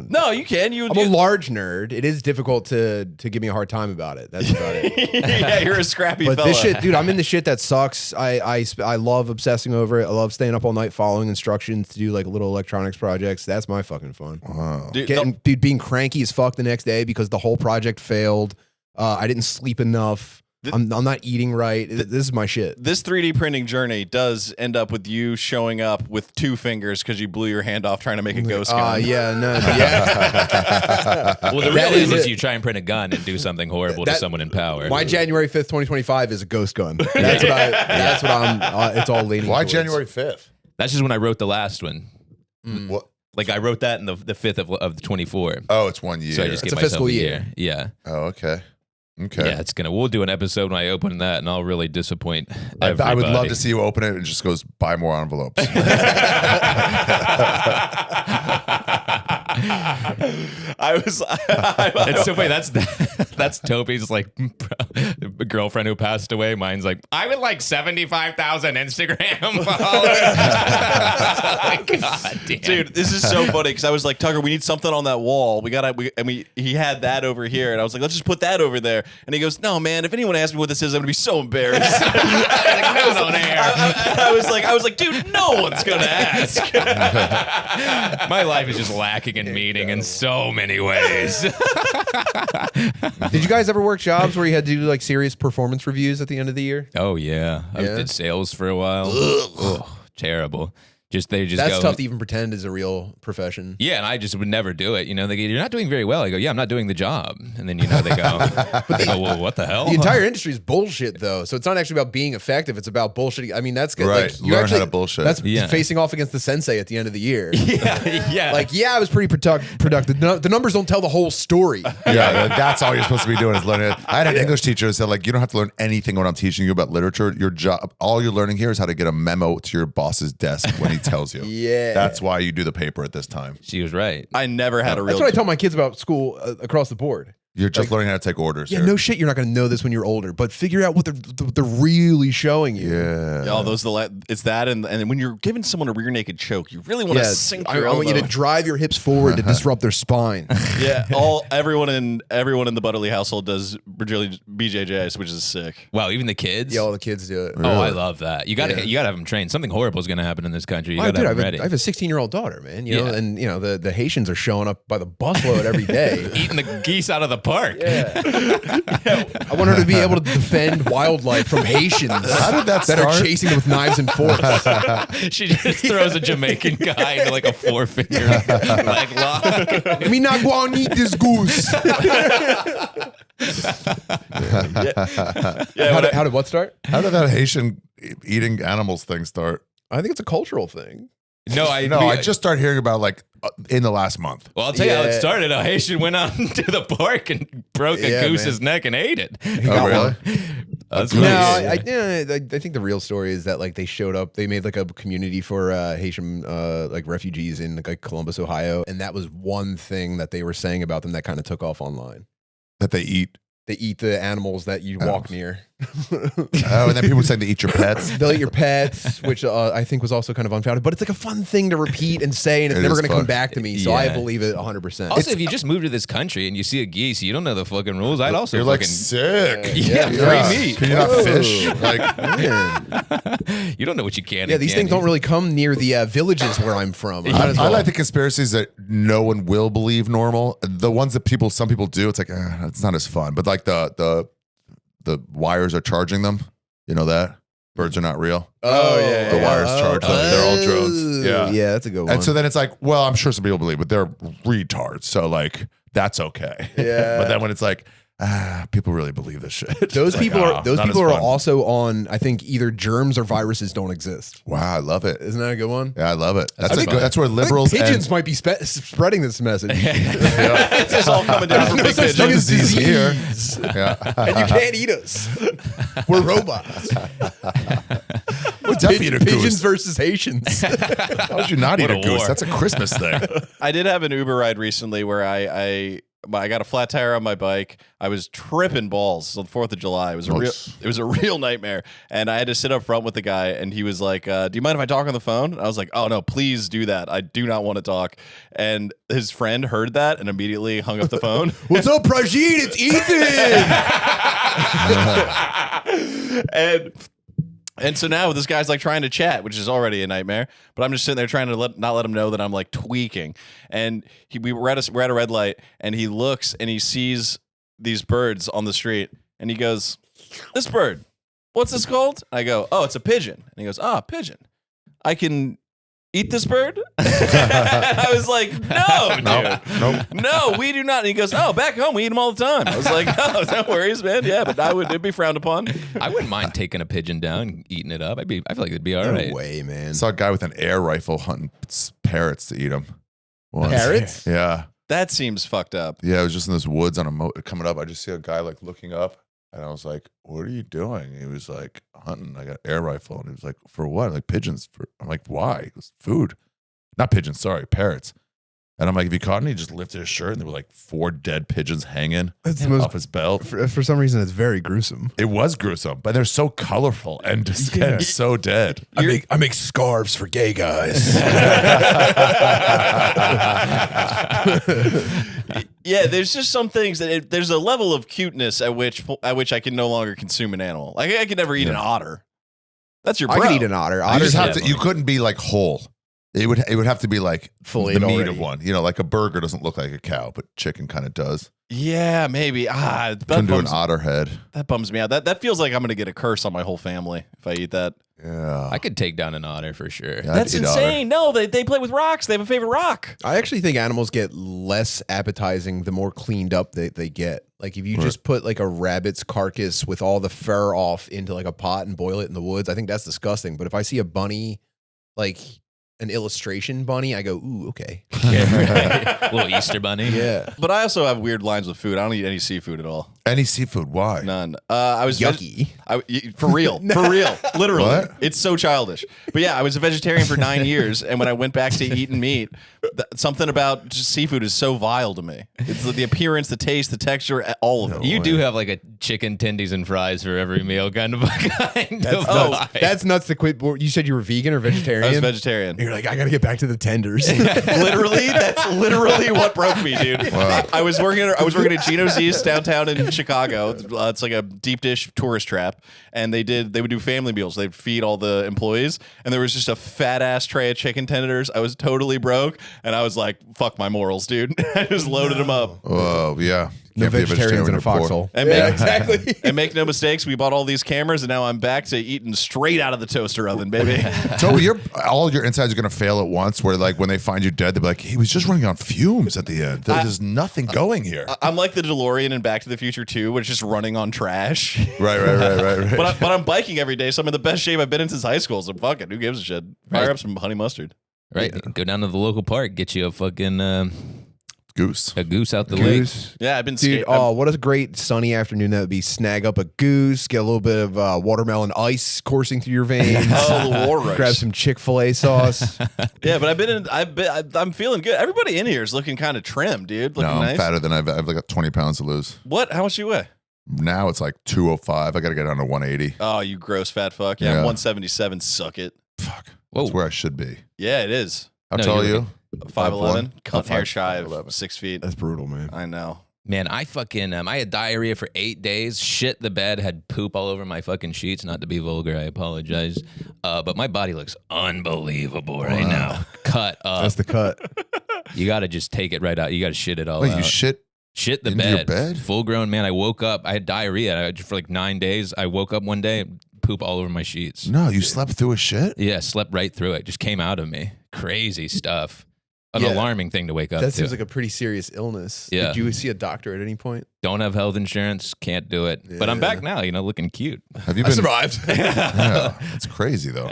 Speaker 1: No, you can.
Speaker 3: I'm a large nerd. It is difficult to give me a hard time about it. That's about it.
Speaker 1: Yeah, you're a scrappy
Speaker 3: But
Speaker 1: fella.
Speaker 3: this shit, dude, I'm in the shit that sucks. I love obsessing over it. I love staying up all night following instructions to do like little electronics projects. That's my fucking fun.
Speaker 4: Wow.
Speaker 1: Dude,
Speaker 3: Being cranky as fuck the next day because the whole project failed. I didn't sleep enough. I'm not eating right. This is my shit.
Speaker 1: this 3D printing journey does end up with you showing up with 2 fingers because you blew your hand off trying to make a ghost gun.
Speaker 3: Yeah, no, yeah.
Speaker 2: Well, the
Speaker 3: That
Speaker 2: real
Speaker 3: is
Speaker 2: is
Speaker 3: it.
Speaker 2: you try and print a gun and do something horrible to
Speaker 3: That-
Speaker 2: someone in power.
Speaker 3: My January 5th, 2025 is a ghost gun. That's what I'm. It's all leaning.
Speaker 4: Why
Speaker 3: towards.
Speaker 4: January 5th?
Speaker 2: That's just when I wrote the last one.
Speaker 4: What?
Speaker 2: Like I wrote that in the 5th of 24.
Speaker 4: Oh, it's 1 year.
Speaker 2: So I just
Speaker 3: It's
Speaker 2: gave
Speaker 3: a
Speaker 2: myself
Speaker 3: fiscal
Speaker 2: a
Speaker 3: year.
Speaker 2: year. Yeah.
Speaker 4: Oh, okay. Okay.
Speaker 2: Yeah, we'll do an episode when I open that, and I'll really disappoint everybody.
Speaker 4: I would love to see you open it and just goes buy more envelopes.
Speaker 2: It's so funny. That's Toby's like girlfriend who passed away. Mine's like, I would like 75,000 Instagram followers. God damn.
Speaker 1: Dude, this is so funny because I was like, Tucker, we need something on that wall. He had that over here, and I was like, let's just put that over there. And he goes, no, man, if anyone asks me what this is, I'm gonna be so embarrassed. I was like, dude, no one's gonna ask.
Speaker 2: My life is just lacking in meaning in so many ways.
Speaker 3: Did you guys ever work jobs where you had to do like serious performance reviews at the end of the year?
Speaker 2: Oh yeah, I
Speaker 3: Yeah.
Speaker 2: did sales for a while. Ugh, terrible. They just
Speaker 3: That's
Speaker 2: go,
Speaker 3: tough to even pretend is a real profession.
Speaker 2: yeah, and I just would never do it. You know, they go, you're not doing very well. I go, yeah, I'm not doing the job. And then, they go, well, what the hell?
Speaker 3: The entire industry is bullshit, though. So it's not actually about being effective. It's about bullshitting. I mean, that's good.
Speaker 4: Right.
Speaker 3: Like, you
Speaker 4: Learn
Speaker 3: actually,
Speaker 4: how to bullshit.
Speaker 3: That's
Speaker 2: Yeah.
Speaker 3: facing off against the sensei at the end of the year.
Speaker 2: yeah.
Speaker 3: Like, yeah, I was pretty productive. The numbers don't tell the whole story.
Speaker 4: Yeah, that's all you're supposed to be doing is learning it. I had an English teacher who said, like, you don't have to learn anything when I'm teaching you about literature. Your job, all you're learning here is how to get a memo to your boss's desk when he tells you.
Speaker 3: Yeah.
Speaker 4: That's why you do the paper at this time.
Speaker 2: She was right.
Speaker 1: I never had a real.
Speaker 3: That's what I tell my kids about school across the board.
Speaker 4: You're just learning how to take orders.
Speaker 3: Yeah,
Speaker 4: here.
Speaker 3: no shit. You're not going to know this when you're older, but figure out what they're really showing you.
Speaker 4: Yeah.
Speaker 1: Oh, it's that, and when you're giving someone a rear naked choke, you really want to sink your
Speaker 3: I want you
Speaker 1: elbow.
Speaker 3: to drive your hips forward to disrupt their spine.
Speaker 1: Yeah, everyone in the Butterly household does BJJs, which is sick.
Speaker 2: Wow, even the kids?
Speaker 3: Yeah, all the kids do it.
Speaker 2: Oh, I love that. You gotta have them trained. Something horrible is gonna happen in this country. You
Speaker 3: Oh,
Speaker 2: gotta
Speaker 3: dude,
Speaker 2: have them ready.
Speaker 3: I have a 16-year-old daughter, man. You know,
Speaker 2: Yeah.
Speaker 3: and the Haitians are showing up by the busload every day.
Speaker 2: Eating the geese out of the park.
Speaker 3: Yeah. I want her to be able to defend wildlife from Haitians
Speaker 4: How did that
Speaker 3: are
Speaker 4: start?
Speaker 3: chasing with knives and forks.
Speaker 2: She just throws a Jamaican guy into like a 4-finger leg lock.
Speaker 3: Me not go and eat this goose. How did what start?
Speaker 4: How did that Haitian eating animals thing start?
Speaker 3: I think it's a cultural thing.
Speaker 4: I just started hearing about like in the last month.
Speaker 2: Well, I'll tell you how it
Speaker 3: Yeah.
Speaker 2: started. A Haitian went out to the park and broke a
Speaker 3: Yeah,
Speaker 2: goose's
Speaker 3: man.
Speaker 2: neck and ate it.
Speaker 4: Oh, really?
Speaker 2: That's
Speaker 3: No,
Speaker 2: what
Speaker 3: I think the real story is that like they showed up, they made like a community for Haitian like refugees in like Columbus, Ohio, and that was one thing that they were saying about them that kind of took off online.
Speaker 4: That they eat.
Speaker 3: They eat the animals that you walk near.
Speaker 4: Oh, and then people saying they eat your pets.
Speaker 3: They'll eat your pets, which I think was also kind of unfounded, but it's like a fun thing to repeat and say, and it's
Speaker 4: It
Speaker 3: never
Speaker 4: is
Speaker 3: going to come
Speaker 4: fun.
Speaker 3: back to me. So I
Speaker 2: Yeah.
Speaker 3: believe it 100%.
Speaker 2: Also, if you just move to this country and you see a geese, you don't know the fucking rules. I'd also
Speaker 4: You're like
Speaker 2: fucking
Speaker 4: sick.
Speaker 2: yeah, free meat.
Speaker 4: Can you not fish? Like,
Speaker 3: Man.
Speaker 2: You don't know what you can.
Speaker 3: Yeah,
Speaker 2: and
Speaker 3: these
Speaker 2: can't
Speaker 3: things don't
Speaker 2: eat.
Speaker 3: really come near the villages where I'm from.
Speaker 4: I like the conspiracies that no one will believe normal. The ones that some people do, it's like it's not as fun. But like the wires are charging them. You know that birds are not real.
Speaker 3: Oh, yeah.
Speaker 4: The wires charge them. They're all drones. Yeah.
Speaker 3: Yeah, that's a good one.
Speaker 4: And so then it's like, well, I'm sure some people believe, but they're retards. So like that's okay.
Speaker 3: Yeah.
Speaker 4: But then when it's like, people really believe this shit.
Speaker 3: those
Speaker 4: It's like,
Speaker 3: people are
Speaker 4: not as
Speaker 3: are
Speaker 4: fun.
Speaker 3: also on, I think, either germs or viruses don't exist.
Speaker 4: Wow, I love it.
Speaker 3: Isn't that a good one?
Speaker 4: Yeah, I love it. That's
Speaker 2: That's
Speaker 4: that's where liberals
Speaker 3: I think pigeons
Speaker 4: and
Speaker 3: might be spreading this message.
Speaker 1: It's just all coming down from
Speaker 3: No
Speaker 1: big
Speaker 3: such thing
Speaker 1: pigeons.
Speaker 3: as
Speaker 4: disease here.
Speaker 3: disease.
Speaker 4: Yeah.
Speaker 3: And you can't eat us. We're robots.
Speaker 4: Would definitely eat a
Speaker 3: Pigeons
Speaker 4: goose.
Speaker 3: versus Haitians.
Speaker 4: How would you not eat
Speaker 2: What
Speaker 4: a
Speaker 2: a
Speaker 4: goose?
Speaker 2: war.
Speaker 4: That's a Christmas thing.
Speaker 1: I did have an Uber ride recently where I got a flat tire on my bike. I was tripping balls on the 4th of July. It was a real nightmare. And I had to sit up front with the guy, and he was like, do you mind if I talk on the phone? And I was like, oh no, please do that. I do not want to talk. And his friend heard that and immediately hung up the phone.
Speaker 3: What's up, Prajit? It's
Speaker 1: and so now this guy's like trying to chat, which is already a nightmare. But I'm just sitting there trying to not let him know that I'm like tweaking. And we're at a red light, and he looks and he sees these birds on the street, and he goes, "This bird, what's this called?" I go, "Oh, it's a pigeon." And he goes, "Ah, pigeon. I can eat this bird?" I was like, "No, dude.
Speaker 4: Nope.
Speaker 1: No, we do not." And he goes, "Oh, back home we eat them all the time." I was like, "Oh, no worries, man. Yeah, but it'd be frowned upon."
Speaker 2: I wouldn't mind taking a pigeon down and eating it up. I feel like it'd be all
Speaker 3: No
Speaker 2: right.
Speaker 3: way, man.
Speaker 4: Saw a guy with an air rifle hunting parrots to eat them. once.
Speaker 3: Parrots?
Speaker 4: Yeah.
Speaker 1: That seems fucked up.
Speaker 4: Yeah, I was just in this woods on a coming up. I just see a guy like looking up, and I was like, "What are you doing?" He was like, "Hunting. I got an air rifle." And he was like, "For what?" I'm like, pigeons. I'm like, "Why?" He goes, "Food." Not pigeons. Sorry, parrots. And I'm like, "Have you caught any?" He just lifted his shirt, and there were like 4 dead pigeons hanging
Speaker 3: That's the most-
Speaker 4: off his belt.
Speaker 3: For some reason, it's very gruesome.
Speaker 4: It was gruesome, but they're so colorful and so dead.
Speaker 3: I make scarves for gay guys.
Speaker 1: Yeah, there's just some things that there's a level of cuteness at which I can no longer consume an animal. Like I could never eat an otter. That's your bro.
Speaker 3: I could eat an otter.
Speaker 4: You
Speaker 3: Otters
Speaker 4: just have
Speaker 3: have
Speaker 4: to. You couldn't be like whole. It would have to be like
Speaker 3: Filleted
Speaker 4: the meat
Speaker 3: already.
Speaker 4: of one. You know, like a burger doesn't look like a cow, but chicken kind of does.
Speaker 1: Yeah, maybe. That
Speaker 4: Couldn't do an
Speaker 1: bums,
Speaker 4: otter head.
Speaker 1: that bums me out. That feels like I'm gonna get a curse on my whole family if I eat that.
Speaker 4: Yeah,
Speaker 2: I could take down an otter for sure.
Speaker 4: Yeah, I'd
Speaker 1: That's
Speaker 4: eat otter.
Speaker 1: insane. No, they play with rocks. They have a favorite rock.
Speaker 3: I actually think animals get less appetizing the more cleaned up they get. Like if you just put like a rabbit's carcass with all the fur off into like a pot and boil it in the woods, I think that's disgusting. But if I see a bunny, like an illustration bunny, I go, ooh, okay.
Speaker 2: Little Easter bunny.
Speaker 3: Yeah.
Speaker 1: But I also have weird lines with food. I don't eat any seafood at all.
Speaker 4: Any seafood? Why?
Speaker 1: None. I was
Speaker 3: Yucky.
Speaker 1: for real, literally.
Speaker 4: What?
Speaker 1: It's so childish. But yeah, I was a vegetarian for 9 years, and when I went back to eating meat, something about just seafood is so vile to me. It's the appearance, the taste, the texture, all of it.
Speaker 2: You do have like a chicken tendies and fries for every meal kind of vibe.
Speaker 3: That's nuts to quit. You said you were vegan or vegetarian?
Speaker 1: I was vegetarian.
Speaker 3: You're like, I got to get back to the tenders.
Speaker 1: Literally, that's literally what broke me, dude.
Speaker 4: Wow.
Speaker 1: I was working at Gino's East downtown in Chicago. It's like a deep dish tourist trap, and they would do family meals. They'd feed all the employees, and there was just a fat ass tray of chicken tenders. I was totally broke, and I was like, "Fuck my morals, dude." I just loaded them up.
Speaker 4: Oh yeah.
Speaker 3: No
Speaker 4: Can't be a
Speaker 3: vegetarians in a
Speaker 4: when you're poor.
Speaker 3: foxhole.
Speaker 1: And
Speaker 3: Yeah,
Speaker 1: make,
Speaker 3: exactly.
Speaker 1: and make no mistakes, we bought all these cameras, and now I'm back to eating straight out of the toaster oven, baby.
Speaker 4: So all your insides are gonna fail at once. Where like when they find you dead, they'll be like, "He was just running on fumes at the end. There's nothing going here."
Speaker 1: I'm like the DeLorean in Back to the Future 2, which is just running on trash.
Speaker 4: Right.
Speaker 1: But I'm biking every day, so I'm in the best shape I've been in since high school. So fuck it, who gives a shit? Fire up some honey mustard.
Speaker 2: Right. Go down to the local park, get you a fucking
Speaker 4: Goose.
Speaker 2: a goose out the lake.
Speaker 3: Goose.
Speaker 1: Yeah, I've been
Speaker 3: Dude,
Speaker 1: skating.
Speaker 3: oh, what a great sunny afternoon that would be. Snag up a goose, get a little bit of watermelon ice coursing through your veins.
Speaker 1: Oh, the war rice.
Speaker 3: Grab some Chick-fil-A sauce.
Speaker 1: Yeah, but I'm feeling good. Everybody in here is looking kind of trim, dude. Looking
Speaker 4: No, I'm
Speaker 1: nice.
Speaker 4: fatter than I've like got 20 pounds to lose.
Speaker 1: What? How much do you weigh?
Speaker 4: Now it's like 205. I got to get down to 180.
Speaker 1: Oh, you gross fat fuck. Yeah, I'm
Speaker 4: Yeah.
Speaker 1: 177. Suck it.
Speaker 4: Fuck.
Speaker 2: Whoa.
Speaker 4: That's where I should be.
Speaker 1: Yeah, it is.
Speaker 4: How
Speaker 2: No,
Speaker 4: tall are
Speaker 2: you're
Speaker 4: you?
Speaker 1: 5'11". Cut
Speaker 4: Oh,
Speaker 1: hair
Speaker 4: 5'11".
Speaker 1: shy of 6 feet.
Speaker 3: That's brutal, man.
Speaker 1: I know.
Speaker 2: Man, I fucking I had diarrhea for 8 days. Shit the bed, had poop all over my fucking sheets. Not to be vulgar, I apologize. But my body looks unbelievable right now. Cut up.
Speaker 3: That's the cut.
Speaker 2: You got to just take it right out. You got to shit it all
Speaker 4: Wait,
Speaker 2: out.
Speaker 4: you shit?
Speaker 2: Shit the
Speaker 4: into your
Speaker 2: bed.
Speaker 4: bed?
Speaker 2: Full grown man. I woke up. I had diarrhea for like 9 days. I woke up one day, poop all over my sheets.
Speaker 4: No, you slept through a shit?
Speaker 2: Yeah, slept right through it. Just came out of me. Crazy stuff. An
Speaker 3: Yeah.
Speaker 2: alarming thing to wake up
Speaker 3: That
Speaker 2: to.
Speaker 3: seems like a pretty serious illness.
Speaker 2: Yeah.
Speaker 3: Did you see a doctor at any point?
Speaker 2: Don't have health insurance. Can't do it. But I'm
Speaker 3: Yeah.
Speaker 2: back now. Looking cute.
Speaker 4: Have you been?
Speaker 3: survived.
Speaker 4: Yeah, it's crazy though.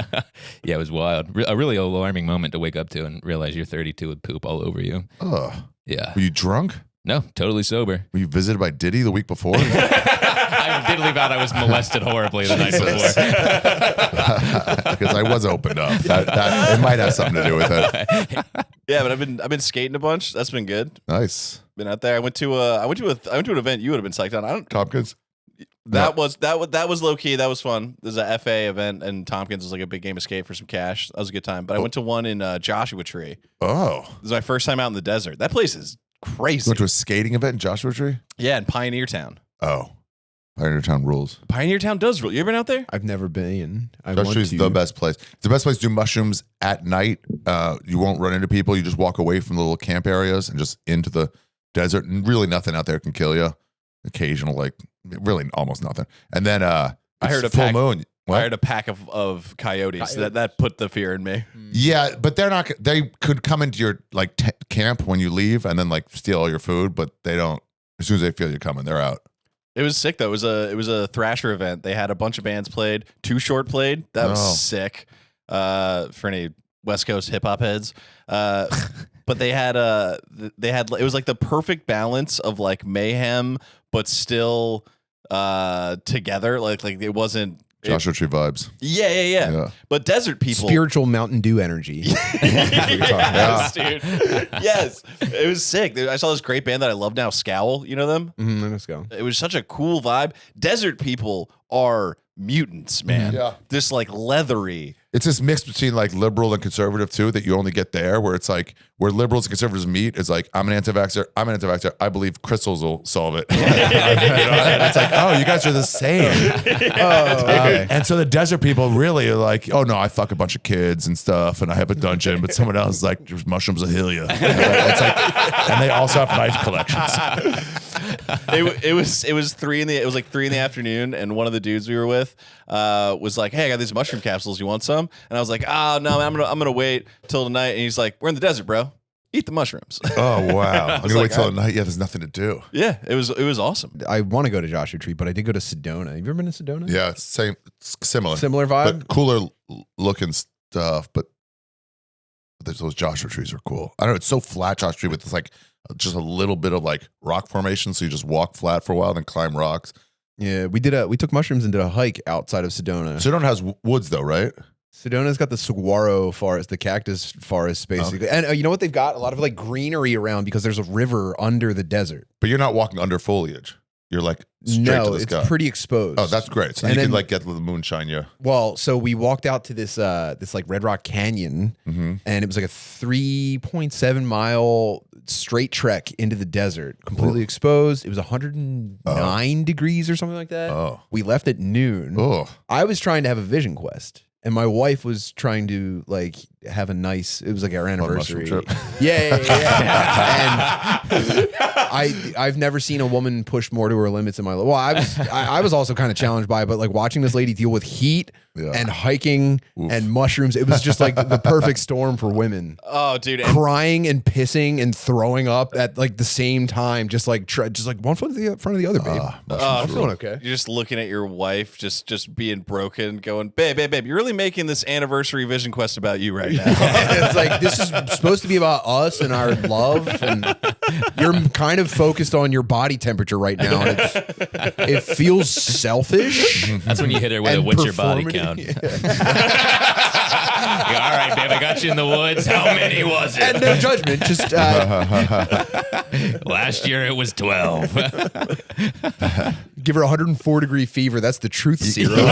Speaker 2: Yeah, it was wild. A really alarming moment to wake up to and realize you're 32 with poop all over you.
Speaker 4: Ugh.
Speaker 2: Yeah.
Speaker 4: Were you drunk?
Speaker 2: No, totally sober.
Speaker 4: Were you visited by Diddy the week before?
Speaker 2: I did leave out I was molested horribly the night before.
Speaker 4: Because I was opened up. That it might have something to do with it.
Speaker 1: Yeah, but I've been skating a bunch. That's been good.
Speaker 4: Nice.
Speaker 1: Been out there. I went to an event you would have been psyched on. I don't.
Speaker 4: Tompkins.
Speaker 1: That was low key. That was fun. There's a FA event, and Tompkins was like a big game escape for some cash. That was a good time. But I went to one in Joshua Tree.
Speaker 4: Oh.
Speaker 1: This was my first time out in the desert. That place is crazy.
Speaker 4: You went to a skating event in Joshua Tree?
Speaker 1: Yeah, in Pioneer Town.
Speaker 4: Oh. Pioneer Town rules.
Speaker 1: Pioneer Town does rule. You ever been out there?
Speaker 3: I've never been. I
Speaker 4: Joshua
Speaker 3: want
Speaker 4: Tree's
Speaker 3: to.
Speaker 4: the best place. It's the best place to do mushrooms at night. You won't run into people. You just walk away from the little camp areas and just into the desert. And really nothing out there can kill you. Occasional, like really almost nothing. And then
Speaker 1: I heard a
Speaker 4: full
Speaker 1: pack-
Speaker 4: moon.
Speaker 1: I heard a pack of coyotes. That put the fear in me.
Speaker 4: Yeah, but they're not. They could come into your like camp when you leave and then like steal all your food, but they don't. As soon as they feel you coming, they're out.
Speaker 1: It was sick though. It was a Thrasher event. They had a bunch of bands played. Too Short played. That was
Speaker 4: Oh.
Speaker 1: sick. For any West Coast hip hop heads. but they had it was like the perfect balance of like mayhem, but still together. Like it wasn't.
Speaker 4: Joshua Tree vibes.
Speaker 1: Yeah. But desert people.
Speaker 3: Spiritual Mountain Dew energy.
Speaker 1: Yes, dude. Yes. It was sick. I saw this great band that I love now, Scowl. You know them?
Speaker 3: Let's go.
Speaker 1: It was such a cool vibe. Desert people are mutants, man.
Speaker 4: Yeah.
Speaker 1: Just like leathery.
Speaker 4: It's this mix between like liberal and conservative too that you only get there, where it's like where liberals and conservatives meet is like I'm an anti-vaxxer. I believe crystals will solve it. And it's like, oh, you guys are the same. And so the desert people really are like, oh no, I fuck a bunch of kids and stuff, and I have a dungeon, but someone else is like, there's mushrooms will heal you. It's like, and they also have knife collections.
Speaker 1: It was 3 in the afternoon, and one of the dudes we were with was like, hey, I got these mushroom capsules, you want some? And I was like, oh no, I'm gonna wait till tonight. And he's like, we're in the desert, bro, eat the mushrooms.
Speaker 4: Oh wow, I'm gonna wait till
Speaker 1: all right.
Speaker 4: the night. Yeah, there's nothing to do.
Speaker 1: Yeah, it was awesome.
Speaker 3: I want to go to Joshua Tree, but I did go to Sedona. Have you ever been to Sedona?
Speaker 4: Yeah, it's similar
Speaker 3: vibe,
Speaker 4: but cooler looking stuff. But those Joshua trees are cool. I don't know, it's so flat, Joshua Tree, with this like just a little bit of like rock formation, so you just walk flat for a while, then climb rocks.
Speaker 3: Yeah, we took mushrooms and did a hike outside of Sedona.
Speaker 4: Sedona has woods though, right?
Speaker 3: Sedona's got the saguaro forest, the cactus forest, basically.
Speaker 4: Okay.
Speaker 3: And you know what? They've got a lot of like greenery around because there's a river under the desert.
Speaker 4: But you're not walking under foliage. You're like straight to the sky.
Speaker 3: It's pretty exposed.
Speaker 4: Oh, that's great. So you can like get the moonshine, yeah.
Speaker 3: Well, so we walked out to this like Red Rock Canyon, and it was like a 3.7 mile straight trek into the desert, completely exposed. It was 109 degrees or something like that.
Speaker 4: Oh.
Speaker 3: We left at noon.
Speaker 4: Oh.
Speaker 3: I was trying to have a vision quest. And my wife was trying to like have a nice. It was like our anniversary.
Speaker 4: Trip.
Speaker 3: Yeah. And I've never seen a woman push more to her limits in my life. Well, I was also kind of challenged by it, but like watching this lady deal with heat and hiking and mushrooms, it was just like the perfect storm for women.
Speaker 1: Oh, dude,
Speaker 3: crying and pissing and throwing up at like the same time, just like one foot in front of the other, babe. I'm feeling okay.
Speaker 1: You're just looking at your wife, just being broken, going, babe, you're really making this anniversary vision quest about you right now.
Speaker 3: It's like, this is supposed to be about us and our love, and you're kind of focused on your body temperature right now, and it feels selfish.
Speaker 2: That's when you hit her with a what's your body count?
Speaker 3: Yeah.
Speaker 2: All right, babe, I got you in the woods. How many was it?
Speaker 3: And no judgment, just
Speaker 2: last year it was 12.
Speaker 3: give her 104-degree fever. That's the truth serum.
Speaker 4: Go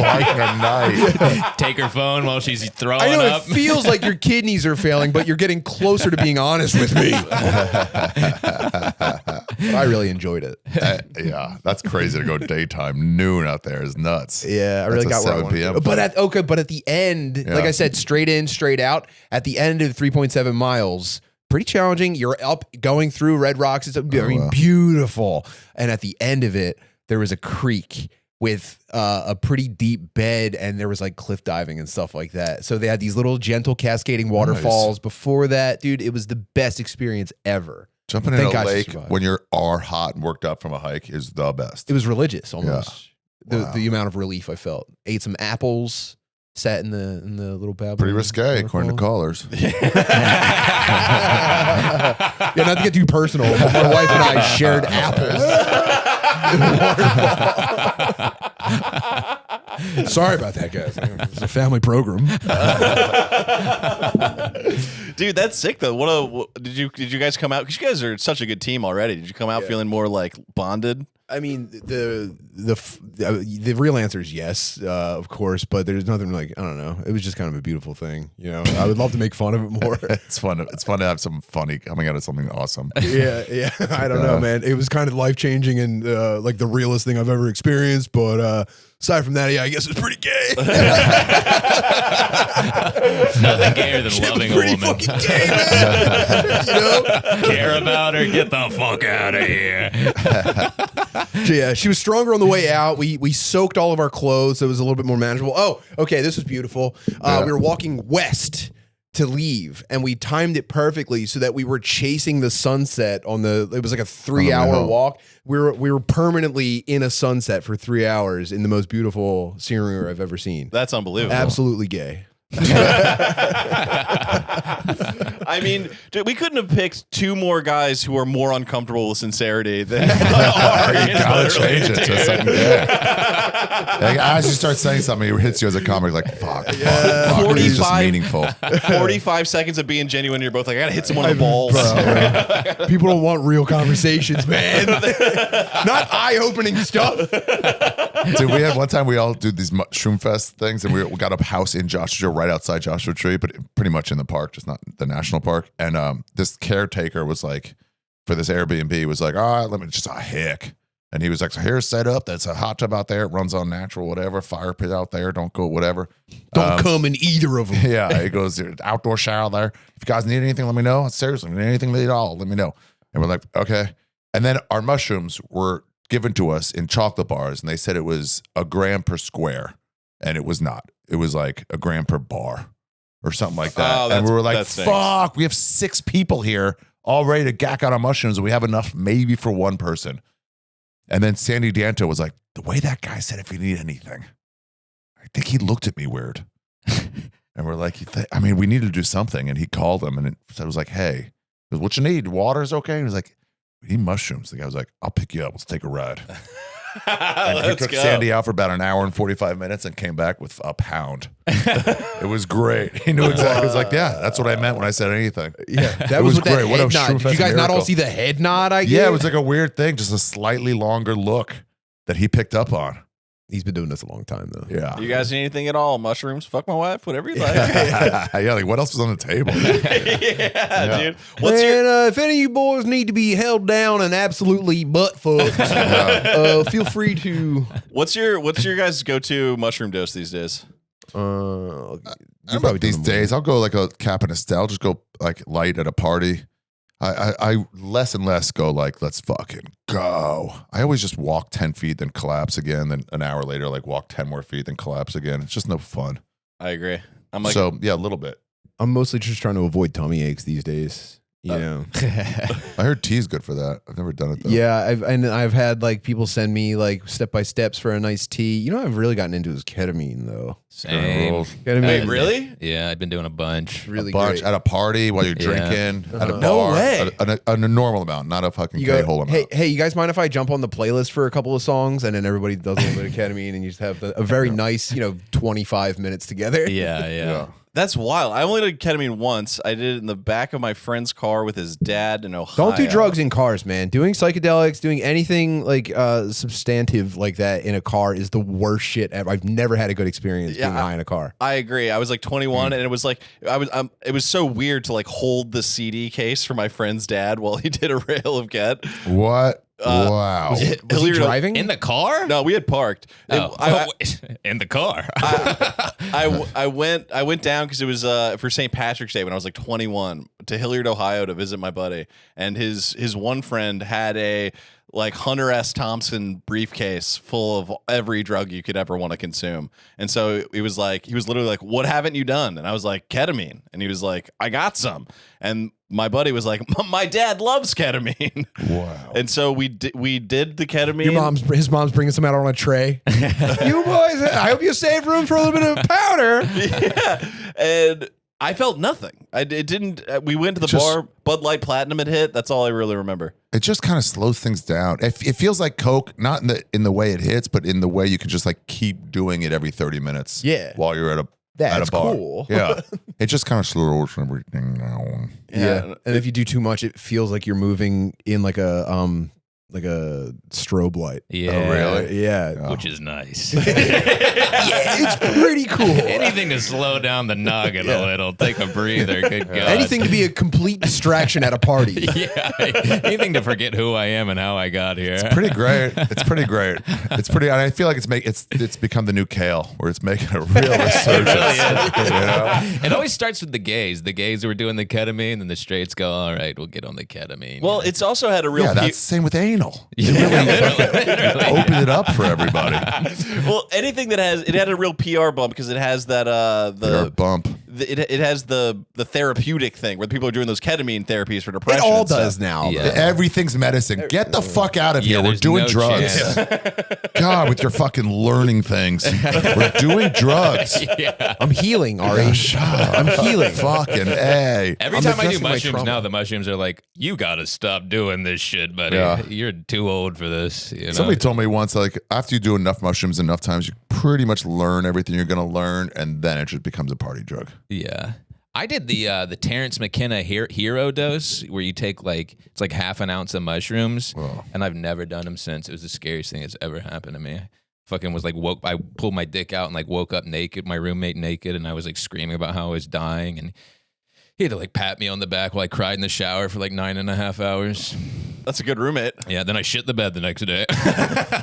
Speaker 4: hiking at night.
Speaker 2: Take her phone while she's throwing
Speaker 3: I know
Speaker 2: up.
Speaker 3: it feels like your kidneys are failing, but you're getting closer to being honest with me. I really enjoyed it.
Speaker 4: Yeah, that's crazy to go daytime. Noon out there is nuts.
Speaker 3: Yeah, I really
Speaker 4: That's
Speaker 3: got
Speaker 4: a
Speaker 3: where I
Speaker 4: 7
Speaker 3: wanted
Speaker 4: p.m.
Speaker 3: to go. But at the end, like I said, straight in, straight out. At the end of 3.7 miles, pretty challenging. You're up going through red rocks. It's beautiful. And at the end of it, there was a creek with a pretty deep bed, and there was like cliff diving and stuff like that. So they had these little gentle cascading waterfalls. Before that, dude, it was the best experience ever.
Speaker 4: Jumping in a lake when you are hot and worked up from a hike is the best.
Speaker 3: It was religious almost.
Speaker 4: Yeah.
Speaker 3: The amount of relief I felt. Ate some apples. Sat in the little Babylon.
Speaker 4: Pretty risque, according to callers.
Speaker 3: Yeah, not to get too personal, but my wife and I shared apples. Sorry about that, guys. It's a family program.
Speaker 1: Dude, that's sick though. Did you guys come out? Because you guys are such a good team already. Did you come out feeling more like bonded?
Speaker 3: I mean, the real answer is yes, of course, but there's nothing like, I don't know. It was just kind of a beautiful thing, you know. I would love to make fun of it more.
Speaker 4: It's fun. It's fun to have some funny coming out of something awesome.
Speaker 3: Yeah. I don't know, man. It was kind of life changing and like the realest thing I've ever experienced. But aside from that, I guess it's pretty gay.
Speaker 2: Nothing gayer than loving a woman.
Speaker 3: Pretty fucking gay, man. You know?
Speaker 2: Care about her? Get the fuck out of here.
Speaker 3: Yeah, she was stronger on the way out. We soaked all of our clothes, so it was a little bit more manageable. Oh, okay, this was beautiful. We were walking west to leave, and we timed it perfectly so that we were chasing the sunset on the. It was like a 3-hour walk. We were permanently in a sunset for 3 hours in the most beautiful scenery I've ever seen.
Speaker 1: That's unbelievable.
Speaker 3: Absolutely gay.
Speaker 1: I mean, dude, we couldn't have picked two more guys who are more uncomfortable with sincerity than Ari.
Speaker 4: You gotta change it to something good. Like, as you start saying something, it hits you as a comic, like, fuck, fuck, it's just
Speaker 1: 45
Speaker 4: meaningful.
Speaker 1: 45 seconds of being genuine. You're both like, I gotta hit someone on the balls.
Speaker 3: Bro, people don't want real conversations, man. Not eye-opening stuff.
Speaker 4: Dude, we had one time we all do these Shroom Fest things, and we got a house in Joshua, right outside Joshua Tree, but pretty much in the park, just not the national park. And this caretaker was like, for this Airbnb, was like, all right, let me just a hick. And he was like, so here's set up. That's a hot tub out there. It runs on natural, whatever. Fire pit out there. Don't go, whatever.
Speaker 3: Don't come in either of them.
Speaker 4: Yeah, he goes, outdoor shower there. If you guys need anything, let me know. Seriously, anything at all, let me know. And we're like, okay. And then our mushrooms were given to us in chocolate bars, and they said it was a gram per square, and it was not. It was like a gram per bar or something like that.
Speaker 1: Oh,
Speaker 4: and we were like,
Speaker 1: that stinks.
Speaker 4: fuck, we have 6 people here all ready to gack out on mushrooms, and we have enough maybe for one person. And then Sandy Danto was like, the way that guy said, if you need anything, I think he looked at me weird. And we're like, I mean, we need to do something. And he called him, and it was like, hey, what you need? Water's okay? And he was like, we need mushrooms. The guy was like, I'll pick you up. Let's take a ride. And he
Speaker 1: Let's
Speaker 4: took
Speaker 1: go.
Speaker 4: Sandy out for about an hour and 45 minutes and came back with a pound. It was great. He knew exactly. He was like, yeah, that's what I meant when I said anything.
Speaker 3: Yeah, that
Speaker 4: It was
Speaker 3: what that
Speaker 4: great. What a
Speaker 3: head nod.
Speaker 4: Shroom
Speaker 3: Did you
Speaker 4: Fest
Speaker 3: guys not all
Speaker 4: miracle.
Speaker 3: see the head nod I gave?
Speaker 4: Yeah, it was like a weird thing, just a slightly longer look that he picked up on.
Speaker 3: He's been doing this a long time, though.
Speaker 4: Yeah.
Speaker 1: You guys need anything at all? Mushrooms? Fuck my wife? Whatever you like.
Speaker 4: Yeah, like what else was on the table?
Speaker 1: yeah, dude. What's your
Speaker 3: And if any of you boys need to be held down and absolutely butt fucked, feel free to.
Speaker 1: what's your guys' go-to mushroom dose these days?
Speaker 3: You
Speaker 4: About these days, I'll go like a Cap and Estelle, just go like light at a party. I less and less go like, let's fucking go. I always just walk 10 feet, then collapse again. Then an hour later, like walk 10 more feet, then collapse again. It's just no fun.
Speaker 1: I agree. I'm like,
Speaker 4: So yeah, a little bit.
Speaker 3: I'm mostly just trying to avoid tummy aches these days. You know.
Speaker 4: I heard tea's good for that. I've never done it though.
Speaker 3: Yeah, I've had like people send me like step by steps for a nice tea. You know, I've really gotten into is ketamine though.
Speaker 2: Same.
Speaker 4: Rules.
Speaker 3: Ketamine,
Speaker 1: Wait, really?
Speaker 2: Yeah, I've been doing a bunch.
Speaker 3: really
Speaker 4: A bunch
Speaker 3: great.
Speaker 4: at a party while you're
Speaker 2: Yeah.
Speaker 4: drinking at a bar.
Speaker 3: No way.
Speaker 4: A normal amount, not a fucking
Speaker 3: You
Speaker 4: K-hole
Speaker 3: go,
Speaker 4: amount.
Speaker 3: hey, you guys mind if I jump on the playlist for a couple of songs and then everybody does a little bit of ketamine and you just have a very nice, 25 minutes together.
Speaker 2: Yeah.
Speaker 1: That's wild. I only did ketamine once. I did it in the back of my friend's car with his dad in Ohio.
Speaker 3: Don't do drugs in cars, man. Doing psychedelics, doing anything like substantive like that in a car is the worst shit ever. I've never had a good experience being high in a car.
Speaker 1: I agree. I was like 21, and it was like it was so weird to like hold the CD case for my friend's dad while he did a rail of Ket.
Speaker 4: What? Wow.
Speaker 3: Was he
Speaker 1: Hilliard-
Speaker 3: driving?
Speaker 2: In the car?
Speaker 1: No, we had parked.
Speaker 2: Oh. In the car.
Speaker 1: I went down because it was for St. Patrick's Day when I was like 21 to Hilliard, Ohio to visit my buddy, and his one friend had a like Hunter S. Thompson briefcase full of every drug you could ever want to consume. And so he was literally like, what haven't you done? And I was like, ketamine. And he was like, I got some. And my buddy was like, my dad loves ketamine.
Speaker 4: Wow.
Speaker 1: And so we did the ketamine.
Speaker 3: His mom's bringing some out on a tray. You boys, I hope you save room for a little bit of powder.
Speaker 1: Yeah. And I felt nothing. It didn't. We went to the bar. Bud Light Platinum had hit. That's all I really remember.
Speaker 4: It just kind of slows things down. It feels like Coke, not in the way it hits, but in the way you can just like keep doing it every 30 minutes.
Speaker 3: Yeah.
Speaker 4: While you're at
Speaker 3: That's
Speaker 4: a bar.
Speaker 3: cool.
Speaker 4: Yeah. It just kind of slows everything down.
Speaker 3: Yeah. And if you do too much, it feels like you're moving in like a strobe light.
Speaker 2: Yeah.
Speaker 4: Oh, really?
Speaker 3: Yeah.
Speaker 2: Which is nice.
Speaker 3: Yeah, it's pretty cool.
Speaker 2: Anything to slow down the noggin a little. Take a breather. Good God.
Speaker 3: Anything to be a complete distraction at a party.
Speaker 2: Yeah. Anything to forget who I am and how I got here.
Speaker 4: Pretty great. It's pretty great. It's pretty. And I feel like it's become the new kale, where it's making a real resurgence. You know?
Speaker 2: It always starts with the gays. The gays who are doing the ketamine, and the straights go, all right, we'll get on the ketamine.
Speaker 1: Well, it's also had a real.
Speaker 4: Yeah, that's the same with anal.
Speaker 2: Literally.
Speaker 4: Open it up for everybody.
Speaker 1: Well, anything that had a real PR bump because it has that
Speaker 4: Your bump.
Speaker 1: it has the therapeutic thing where people are doing those ketamine therapies for
Speaker 3: It
Speaker 1: depression.
Speaker 3: all
Speaker 1: and stuff.
Speaker 3: does now.
Speaker 2: Yeah.
Speaker 4: Everything's medicine. Get the fuck out of here. We're
Speaker 2: there's
Speaker 4: doing
Speaker 2: no
Speaker 4: drugs.
Speaker 2: chance.
Speaker 4: God, with your fucking learning things. We're doing drugs.
Speaker 2: Yeah.
Speaker 3: I'm healing, Ari. I'm healing.
Speaker 4: Fucking A.
Speaker 2: Every
Speaker 3: I'm
Speaker 2: time I do
Speaker 3: addressing my
Speaker 2: mushrooms
Speaker 3: trauma.
Speaker 2: now, the mushrooms are like, you gotta stop doing this shit, buddy.
Speaker 4: Yeah.
Speaker 2: You're too old for this. You know?
Speaker 4: Somebody told me once, like, after you do enough mushrooms enough times, you pretty much learn everything you're going to learn, and then it just becomes a party drug.
Speaker 2: Yeah. I did the Terrence McKenna hero dose where you take it's like half an ounce of mushrooms,
Speaker 4: Whoa.
Speaker 2: and I've never done them since. It was the scariest thing that's ever happened to me. Fucking was I pulled my dick out and woke up naked, my roommate naked, and I was screaming about how I was dying, and he had to pat me on the back while I cried in the shower for 9.5 hours.
Speaker 1: That's a good roommate.
Speaker 2: Yeah, then I shit the bed the next day.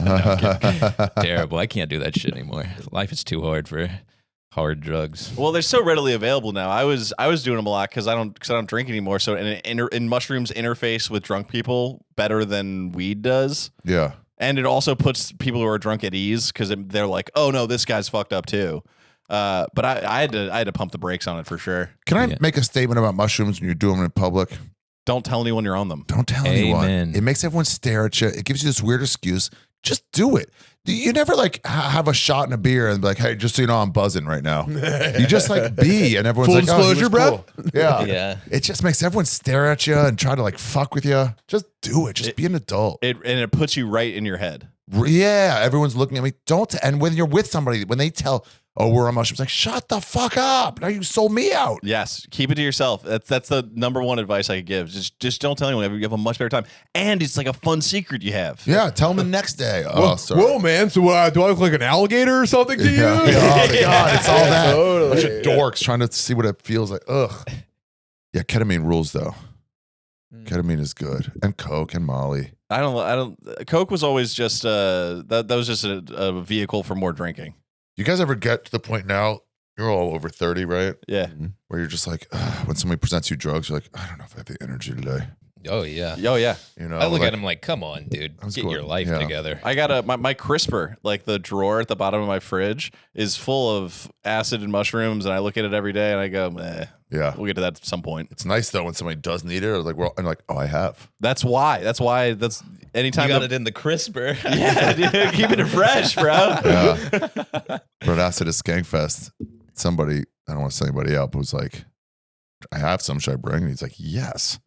Speaker 2: No, terrible. I can't do that shit anymore. Life is too hard for hard drugs.
Speaker 1: Well, they're so readily available now. I was doing them a lot because I don't drink anymore. So and mushrooms interface with drunk people better than weed does.
Speaker 4: Yeah.
Speaker 1: And it also puts people who are drunk at ease because they're like, oh no, this guy's fucked up too. But I had to pump the brakes on it for sure.
Speaker 4: Can I
Speaker 2: Yeah.
Speaker 4: make a statement about mushrooms when you do them in public?
Speaker 1: Don't tell anyone you're on them.
Speaker 4: Don't tell anyone.
Speaker 2: Amen.
Speaker 4: It makes everyone stare at you. It gives you this weird excuse. Just do it. You never have a shot and a beer and be like, hey, just so you know, I'm buzzing right now. You just be, and everyone's
Speaker 3: Full
Speaker 4: like, oh, he was
Speaker 3: disclosure, bro.
Speaker 4: cool. Yeah.
Speaker 2: Yeah.
Speaker 4: It just makes everyone stare at you and try to fuck with you. Just do it. Just be an adult.
Speaker 1: It puts you right in your head.
Speaker 4: Yeah. Everyone's looking at me. And when you're with somebody, when they tell, oh, we're on mushrooms, shut the fuck up. Now you sold me out.
Speaker 1: Yes, keep it to yourself. That's the number one advice I could give. Just don't tell anyone. You have a much better time, and it's like a fun secret you have.
Speaker 4: Yeah. Tell them the next day. Oh, sorry.
Speaker 3: Whoa, man. So do I look like an alligator or something to you?
Speaker 4: Yeah. Oh, my God. It's all that.
Speaker 3: Totally.
Speaker 4: Bunch of dorks trying to see what it feels like. Ugh. Yeah. Ketamine rules, though. Ketamine is good. And Coke and Molly.
Speaker 1: I don't. Coke was always just that was just a vehicle for more drinking.
Speaker 4: You guys ever get to the point now, you're all over 30, right?
Speaker 1: Yeah.
Speaker 4: Where you're just like, when somebody presents you drugs, you're like, I don't know if I have the energy today.
Speaker 2: Oh, yeah.
Speaker 1: Oh yeah.
Speaker 4: You know,
Speaker 2: I look at him like, come on, dude.
Speaker 4: I was
Speaker 2: Get
Speaker 4: going-
Speaker 2: your life
Speaker 4: yeah.
Speaker 2: together.
Speaker 1: I got my crisper, like the drawer at the bottom of my fridge, is full of acid and mushrooms, and I look at it every day and I go,
Speaker 4: Yeah.
Speaker 1: we'll get to that at some point.
Speaker 4: It's nice though when somebody does need it, or I'm like, oh, I have.
Speaker 1: That's why. That's anytime
Speaker 2: You got
Speaker 1: the-
Speaker 2: it in the crisper.
Speaker 1: Yeah, dude, keeping it fresh, bro.
Speaker 4: Yeah. But acid is Skankfest. Somebody, I don't want to say anybody out, but was like, I have some. Should I bring? And he's like, yes.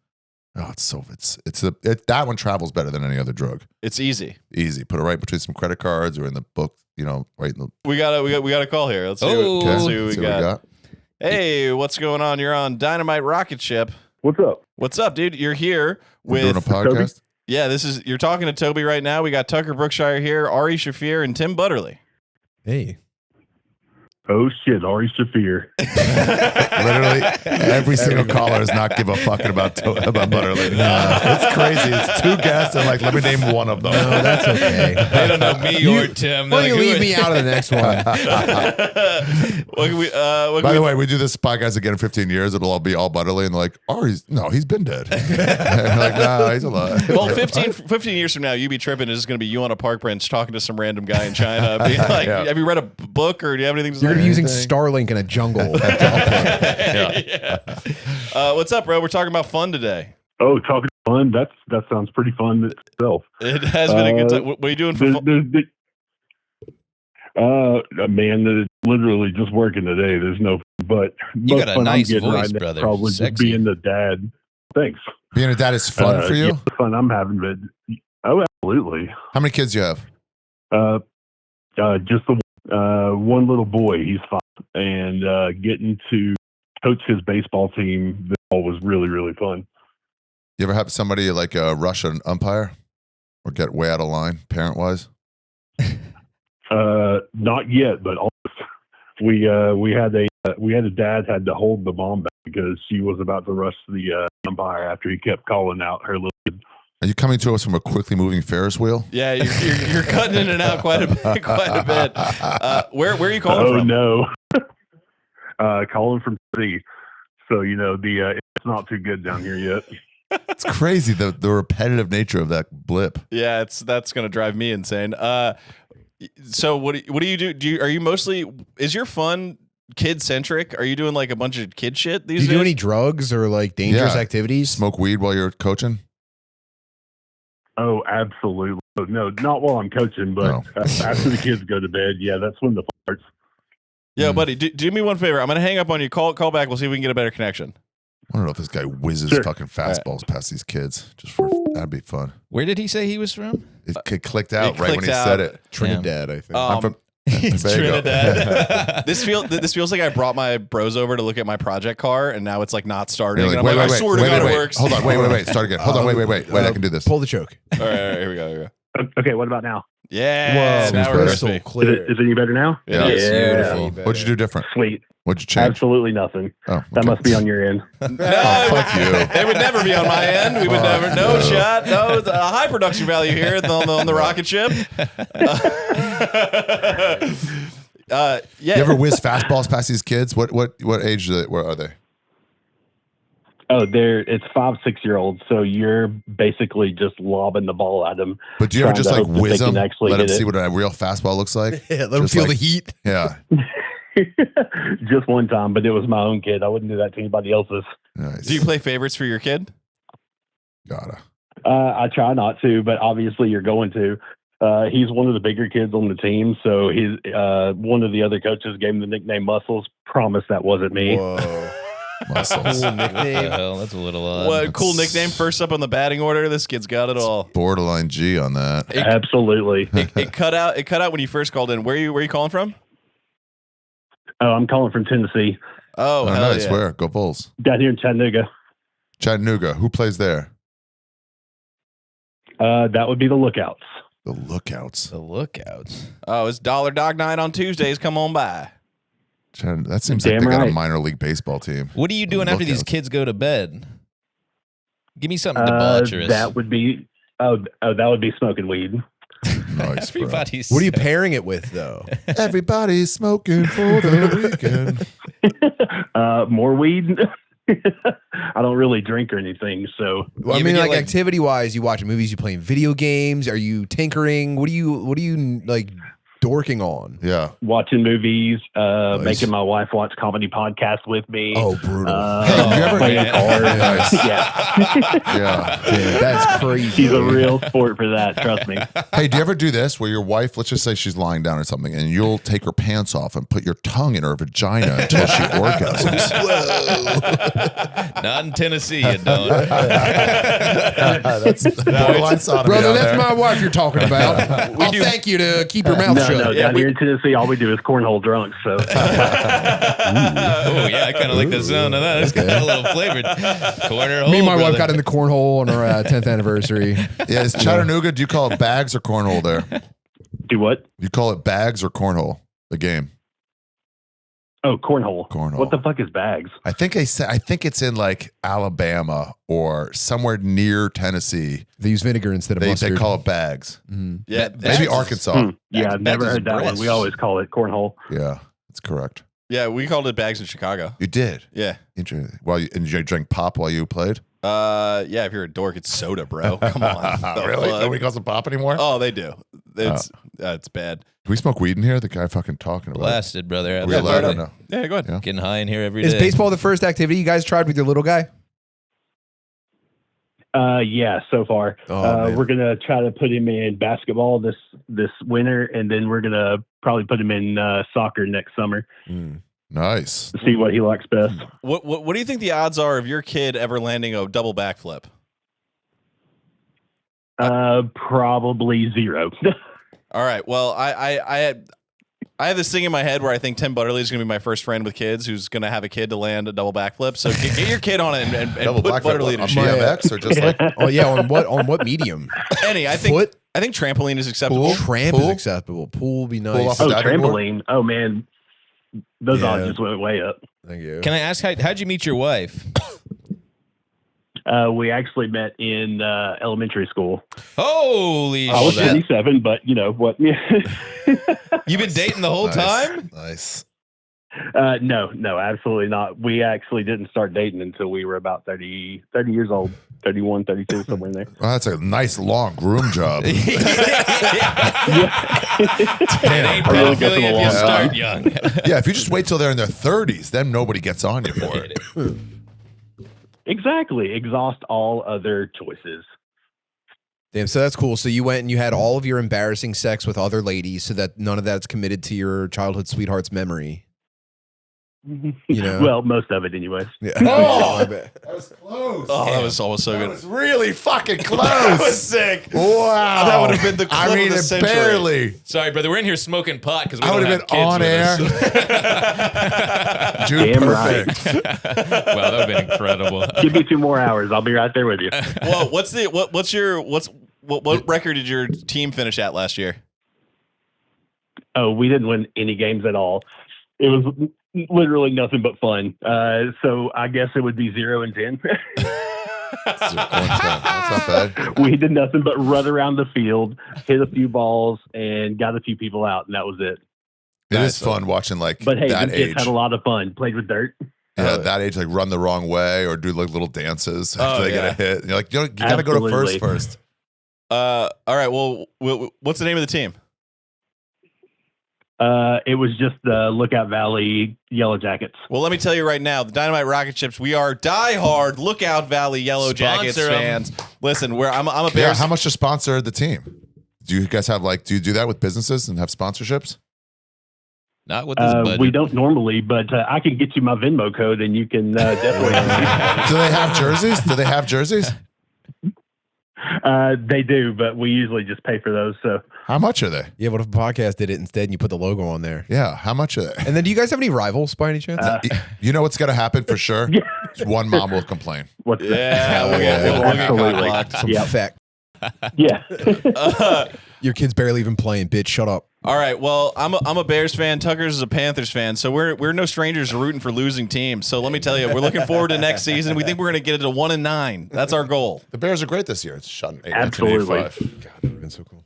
Speaker 4: Oh, that one travels better than any other drug.
Speaker 1: It's easy.
Speaker 4: Easy. Put it right between some credit cards or in the book. Right in the.
Speaker 1: We got a call here. Let's see,
Speaker 2: Oh.
Speaker 1: let's
Speaker 4: Okay,
Speaker 1: see what we
Speaker 4: see
Speaker 1: got. Hey, what's going on? You're on Dynamite Rocketship.
Speaker 5: What's up?
Speaker 1: What's up, dude? You're here
Speaker 4: We're doing a
Speaker 1: with
Speaker 4: podcast.
Speaker 1: yeah. You're talking to Toby right now. We got Tucker Brookshire here, Ari Shaffir, and Tim Butterly.
Speaker 3: Hey.
Speaker 5: Oh shit, Ari Shaffir.
Speaker 4: Literally, every single caller does not give a fucking about Butterly. It's crazy. It's two guests and let me name one of them.
Speaker 3: No, that's okay.
Speaker 2: They don't know me or Tim.
Speaker 3: Why
Speaker 2: They're
Speaker 3: don't you
Speaker 2: like,
Speaker 3: leave
Speaker 2: who
Speaker 3: me out of the next one?
Speaker 1: What can we?
Speaker 4: By the way, we do this podcast again in 15 years. It'll all be all Butterly, and they're like, oh, he's been dead. And like, nah, he's alive.
Speaker 1: well, 15 years from now, you be tripping. It's just going to be you on a park bench talking to some random guy in China. Being like,
Speaker 4: Yeah.
Speaker 1: have you read a book or do you have anything to say?
Speaker 3: You're gonna be using Starlink in a jungle.
Speaker 1: Yeah. What's up, bro? We're talking about fun today.
Speaker 5: Oh, talking fun. That sounds pretty fun itself.
Speaker 1: It has been a good time. What are you doing for fun?
Speaker 5: Man, that is literally just working today. There's no, but
Speaker 2: You
Speaker 5: most
Speaker 2: got a
Speaker 5: fun
Speaker 2: nice
Speaker 5: I'm getting
Speaker 2: voice,
Speaker 5: right now
Speaker 2: brother.
Speaker 5: Probably just
Speaker 2: Sexy.
Speaker 5: being the dad. Thanks.
Speaker 4: Being a dad is fun for you?
Speaker 5: Yeah, the fun I'm having, but oh, absolutely.
Speaker 4: How many kids do you have?
Speaker 5: Just the one little boy. He's 5, and getting to coach his baseball team this fall was really, really fun.
Speaker 4: You ever have somebody rush an umpire or get way out of line, parent wise?
Speaker 5: Not yet, but almost. We had a dad had to hold the mom back because she was about to rush the umpire after he kept calling out her little kid.
Speaker 4: Are you coming to us from a quickly moving Ferris wheel?
Speaker 1: Yeah, you're cutting in and out quite a bit. Where are you calling from?
Speaker 5: No. Calling from city. So it's not too good down here yet.
Speaker 4: It's crazy the repetitive nature of that blip.
Speaker 1: Yeah, that's gonna drive me insane. So what do you do? Are you mostly? Is your fun kid centric? Are you doing like a bunch of kid shit
Speaker 3: Do
Speaker 1: these
Speaker 3: you
Speaker 1: days?
Speaker 3: do any drugs or like dangerous
Speaker 4: Yeah.
Speaker 3: activities?
Speaker 4: Smoke weed while you're coaching?
Speaker 7: Oh, absolutely. No, not while I'm coaching, but
Speaker 4: No.
Speaker 7: after the kids go to bed, yeah, that's when the farts.
Speaker 1: Yo, buddy, do me one favor. I'm gonna hang up on you. Call back. We'll see if we can get a better connection.
Speaker 4: I don't know if this guy whizzes
Speaker 7: Sure.
Speaker 4: fucking fastballs past these kids. That'd be fun.
Speaker 2: Where did he say he was from?
Speaker 4: It clicked out
Speaker 1: It
Speaker 4: right when
Speaker 1: clicked
Speaker 4: he
Speaker 1: out.
Speaker 4: said it.
Speaker 3: Trinidad, I think.
Speaker 4: I'm from
Speaker 2: It's
Speaker 4: There you go.
Speaker 2: Trinidad.
Speaker 1: This feels like I brought my bros over to look at my project car, and now it's like not starting.
Speaker 4: You're like,
Speaker 1: and I'm like, I swear to God, it works.
Speaker 4: Hold on, wait. Start again. Hold on, wait. I can do this.
Speaker 3: Pull the choke.
Speaker 1: All right, here we go.
Speaker 7: Okay, what about now?
Speaker 1: Yeah,
Speaker 3: Whoa,
Speaker 1: now we're
Speaker 3: crystal
Speaker 1: crispy.
Speaker 3: clear.
Speaker 7: Is it any better now?
Speaker 4: Yeah.
Speaker 1: It's
Speaker 2: beautiful.
Speaker 4: What'd you do different?
Speaker 7: Sweet.
Speaker 4: What'd you change?
Speaker 7: Absolutely nothing.
Speaker 4: Oh,
Speaker 7: That
Speaker 4: okay.
Speaker 7: must be on your end.
Speaker 1: No,
Speaker 4: fuck you.
Speaker 1: It would never be on my end. We would never. No shot. No, it's a high production value here on the rocket ship. Yeah.
Speaker 4: You ever whiz fastballs past these kids? What age where are they?
Speaker 7: Oh, it's 5-6-year-olds, so you're basically just lobbing the ball at them.
Speaker 4: But do you ever
Speaker 7: trying
Speaker 4: just
Speaker 7: to
Speaker 4: like
Speaker 7: hope that
Speaker 4: whiz
Speaker 7: they
Speaker 4: them?
Speaker 7: can actually
Speaker 4: Let them
Speaker 7: hit
Speaker 4: see
Speaker 7: it.
Speaker 4: what a real fastball looks like?
Speaker 3: Yeah, let them
Speaker 4: Just
Speaker 3: feel
Speaker 4: like-
Speaker 3: the heat.
Speaker 4: Yeah.
Speaker 7: Just one time, but it was my own kid. I wouldn't do that to anybody else's.
Speaker 4: Nice.
Speaker 1: Do you play favorites for your kid?
Speaker 4: Gotta.
Speaker 7: I try not to, but obviously you're going to. He's one of the bigger kids on the team, so he's one of the other coaches gave him the nickname Muscles. Promise that wasn't me.
Speaker 3: Whoa.
Speaker 4: Muscles.
Speaker 3: Cool
Speaker 2: What the
Speaker 3: nickname.
Speaker 2: hell? That's a little odd.
Speaker 1: What cool nickname? First up on the batting order. This kid's got it all.
Speaker 4: Borderline G on that.
Speaker 7: Absolutely.
Speaker 1: It cut out. It cut out when you first called in. Where you calling from?
Speaker 7: Oh, I'm calling from Tennessee,
Speaker 1: Oh,
Speaker 4: Oh,
Speaker 1: hell
Speaker 4: nice.
Speaker 1: yeah.
Speaker 4: Where? Go Bulls.
Speaker 7: down here in Chattanooga.
Speaker 4: Chattanooga. Who plays there?
Speaker 7: That would be the Lookouts.
Speaker 4: The Lookouts.
Speaker 2: The Lookouts.
Speaker 1: Oh, it's Dollar Dog Night on Tuesdays. Come on by.
Speaker 4: That seems like
Speaker 7: Damn
Speaker 4: they got a
Speaker 7: right.
Speaker 4: minor league baseball team.
Speaker 2: What are you doing after these
Speaker 4: Lookouts.
Speaker 2: kids go to bed? Give me something debaucherous.
Speaker 7: That would be that would be smoking weed.
Speaker 4: Nice, bro.
Speaker 2: Everybody's.
Speaker 3: What are you pairing it with, though?
Speaker 4: Everybody's smoking for the weekend.
Speaker 7: More weed. I don't really drink or anything, so
Speaker 3: Well, I
Speaker 2: You
Speaker 3: mean,
Speaker 2: get,
Speaker 3: like,
Speaker 2: like-
Speaker 3: activity-wise, you watching movies, you playing video games, are you tinkering? What are you like dorking on?
Speaker 4: Yeah.
Speaker 7: watching movies,
Speaker 3: Nice.
Speaker 7: making my wife watch comedy podcasts with me.
Speaker 3: Oh, brutal.
Speaker 4: Hey, have you ever-
Speaker 7: playing cards.
Speaker 4: Nice.
Speaker 7: Yeah,
Speaker 4: Yeah.
Speaker 3: Dude, that's crazy.
Speaker 7: she's a real sport for that. Trust me.
Speaker 4: Hey, do you ever do this where your wife, let's just say she's lying down or something, and you'll take her pants off and put your tongue in her vagina until she orgasms?
Speaker 2: Not in Tennessee, you don't.
Speaker 4: That's borderline sodomy
Speaker 3: Brother,
Speaker 4: out
Speaker 3: that's
Speaker 4: there.
Speaker 3: my wife you're talking about. I'll thank you to keep your mouth
Speaker 7: No,
Speaker 3: shut.
Speaker 7: no, down here in Tennessee, all we do is cornhole drunks. So
Speaker 2: Oh yeah, I kind of like the sound of that. It's got a little flavored. Corner hole.
Speaker 3: Me and my wife
Speaker 2: brother.
Speaker 3: got in the cornhole on our 10th anniversary.
Speaker 4: Yeah, is Chattanooga, do you call it bags or cornhole there?
Speaker 7: do what?
Speaker 4: You call it bags or cornhole, the game?
Speaker 7: Oh, cornhole.
Speaker 4: Cornhole.
Speaker 7: What the fuck is bags?
Speaker 4: I think it's in like Alabama or somewhere near Tennessee.
Speaker 3: They use vinegar instead of
Speaker 4: They
Speaker 3: mustard.
Speaker 4: call it bags.
Speaker 3: Mhm.
Speaker 1: Yeah,
Speaker 4: Maybe
Speaker 2: Bags?
Speaker 4: Arkansas.
Speaker 7: Yeah, I've never
Speaker 2: bags is
Speaker 7: heard that one.
Speaker 2: breasts.
Speaker 7: We always call it cornhole.
Speaker 4: Yeah, that's correct.
Speaker 1: yeah. We called it bags in Chicago.
Speaker 4: You did.
Speaker 1: Yeah.
Speaker 4: Interesting. And you drank pop while you played?
Speaker 1: Yeah. If you're a dork, it's soda, bro. Come on. The
Speaker 4: Really?
Speaker 1: fuck?
Speaker 4: Nobody calls it pop anymore?
Speaker 1: Oh, they do. It's bad.
Speaker 4: Do we smoke weed in here? The guy fucking talking about it.
Speaker 2: Blasted, brother.
Speaker 4: Are we allowed or
Speaker 2: Absolutely.
Speaker 4: no?
Speaker 1: Yeah, go ahead.
Speaker 4: Yeah.
Speaker 2: Getting high in here every
Speaker 3: Is
Speaker 2: day.
Speaker 3: baseball the first activity you guys tried with your little guy?
Speaker 7: Yeah, so far.
Speaker 3: Oh, man.
Speaker 7: We're gonna try to put him in basketball this winter, and then we're gonna probably put him in soccer next summer
Speaker 4: Nice.
Speaker 7: to see what he likes best.
Speaker 1: What do you think the odds are of your kid ever landing a double backflip?
Speaker 7: Probably 0.
Speaker 1: All right. Well, I have this thing in my head where I think Tim Butterly is going to be my first friend with kids who's going to have a kid to land a double backflip. So get your kid on it and
Speaker 4: Double
Speaker 1: put
Speaker 4: backflip
Speaker 1: Butterly to
Speaker 4: on
Speaker 1: shit.
Speaker 4: BMX or just like
Speaker 3: Oh yeah, on what medium?
Speaker 1: Any, I think
Speaker 3: Foot?
Speaker 1: I think trampoline is acceptable.
Speaker 3: Tramp
Speaker 4: Pool?
Speaker 3: is acceptable. Pool would be
Speaker 4: Pull
Speaker 3: nice.
Speaker 4: off
Speaker 7: Oh,
Speaker 4: diving board?
Speaker 7: trampoline. Oh man, those
Speaker 3: Yeah.
Speaker 7: odds just went way up.
Speaker 3: Thank you.
Speaker 2: Can I ask how'd you meet your wife?
Speaker 7: We actually met in elementary school.
Speaker 2: Holy
Speaker 7: I was
Speaker 2: shit!
Speaker 7: 27, but you know what?
Speaker 2: You've been dating the whole
Speaker 4: Nice.
Speaker 2: time?
Speaker 4: Nice.
Speaker 7: No, absolutely not. We actually didn't start dating until we were about 30 years old, 31, 32, somewhere in there.
Speaker 4: Well, that's a nice long groom job.
Speaker 2: It ain't
Speaker 4: bro.
Speaker 2: real Philly if you start young.
Speaker 4: Yeah, if you just wait till they're in their 30s, then nobody gets on you for it.
Speaker 7: Exactly. Exhaust all other choices.
Speaker 3: Damn, so that's cool. So you went and you had all of your embarrassing sex with other ladies so that none of that's committed to your childhood sweetheart's memory. You know?
Speaker 7: Well, most of it anyways.
Speaker 3: Yeah.
Speaker 4: Oh, that was close.
Speaker 1: Oh, that was almost so
Speaker 4: That
Speaker 1: good.
Speaker 4: was really fucking close.
Speaker 1: That was sick.
Speaker 4: Wow.
Speaker 1: That would have been the clip
Speaker 4: I mean,
Speaker 1: of the century.
Speaker 4: barely.
Speaker 2: Sorry, brother. We're in here smoking pot because we
Speaker 4: I
Speaker 2: don't
Speaker 4: would
Speaker 2: have
Speaker 4: have been
Speaker 2: kids
Speaker 4: on
Speaker 2: with
Speaker 4: air.
Speaker 2: us.
Speaker 4: Dude,
Speaker 7: Damn
Speaker 4: perfect.
Speaker 2: Wow, that would have been incredible.
Speaker 7: Give me 2 more hours. I'll be right there with you.
Speaker 1: Well, what record did your team finish at last year?
Speaker 7: Oh, we didn't win any games at all. It was literally nothing but fun. So I guess it would be 0-10.
Speaker 4: That's not bad.
Speaker 7: We did nothing but run around the field, hit a few balls, and got a few people out, and that was it.
Speaker 4: It is fun watching like
Speaker 7: But hey,
Speaker 4: that
Speaker 7: the kids
Speaker 4: age.
Speaker 7: had a lot of fun. Played with dirt.
Speaker 4: Yeah, that age, like run the wrong way or do like little dances after they get a hit. And you're like, you gotta go to
Speaker 7: Absolutely.
Speaker 4: first.
Speaker 1: All right. Well, what's the name of the team?
Speaker 7: It was just the Lookout Valley Yellow Jackets.
Speaker 1: Well, let me tell you right now, the Dynamite Rocketships, we are diehard Lookout Valley Yellow Jackets
Speaker 2: Sponsor 'em.
Speaker 1: fans. Listen, I'm a
Speaker 4: Yeah,
Speaker 1: Bears.
Speaker 4: how much to sponsor the team? Do you guys have do you do that with businesses and have sponsorships?
Speaker 2: Not with this budget.
Speaker 7: We don't normally, but I can get you my Venmo code, and you can definitely.
Speaker 4: Do they have jerseys? Do they have jerseys?
Speaker 7: They do, but we usually just pay for those. So
Speaker 4: How much are they?
Speaker 3: Yeah, what if a podcast did it instead and you put the logo on there?
Speaker 4: Yeah, how much are they?
Speaker 3: And then do you guys have any rivals by any chance?
Speaker 4: You know what's gonna happen for sure?
Speaker 7: Yeah.
Speaker 4: One mom will complain.
Speaker 7: what's
Speaker 1: Yeah, we'll get
Speaker 7: Absolutely.
Speaker 1: cock-blocked.
Speaker 3: Some
Speaker 7: Yep.
Speaker 3: feck.
Speaker 7: Yeah.
Speaker 3: Your kid's barely even playing, bitch. Shut up.
Speaker 1: All right. Well, I'm a Bears fan. Tucker's is a Panthers fan. So we're no strangers to rooting for losing teams. So let me tell you, we're looking forward to next season. We think we're going to get it to 1-9. That's our goal.
Speaker 4: The Bears are great this year. It's shot in
Speaker 7: Absolutely.
Speaker 4: 1985.
Speaker 3: God, that would have been so cool.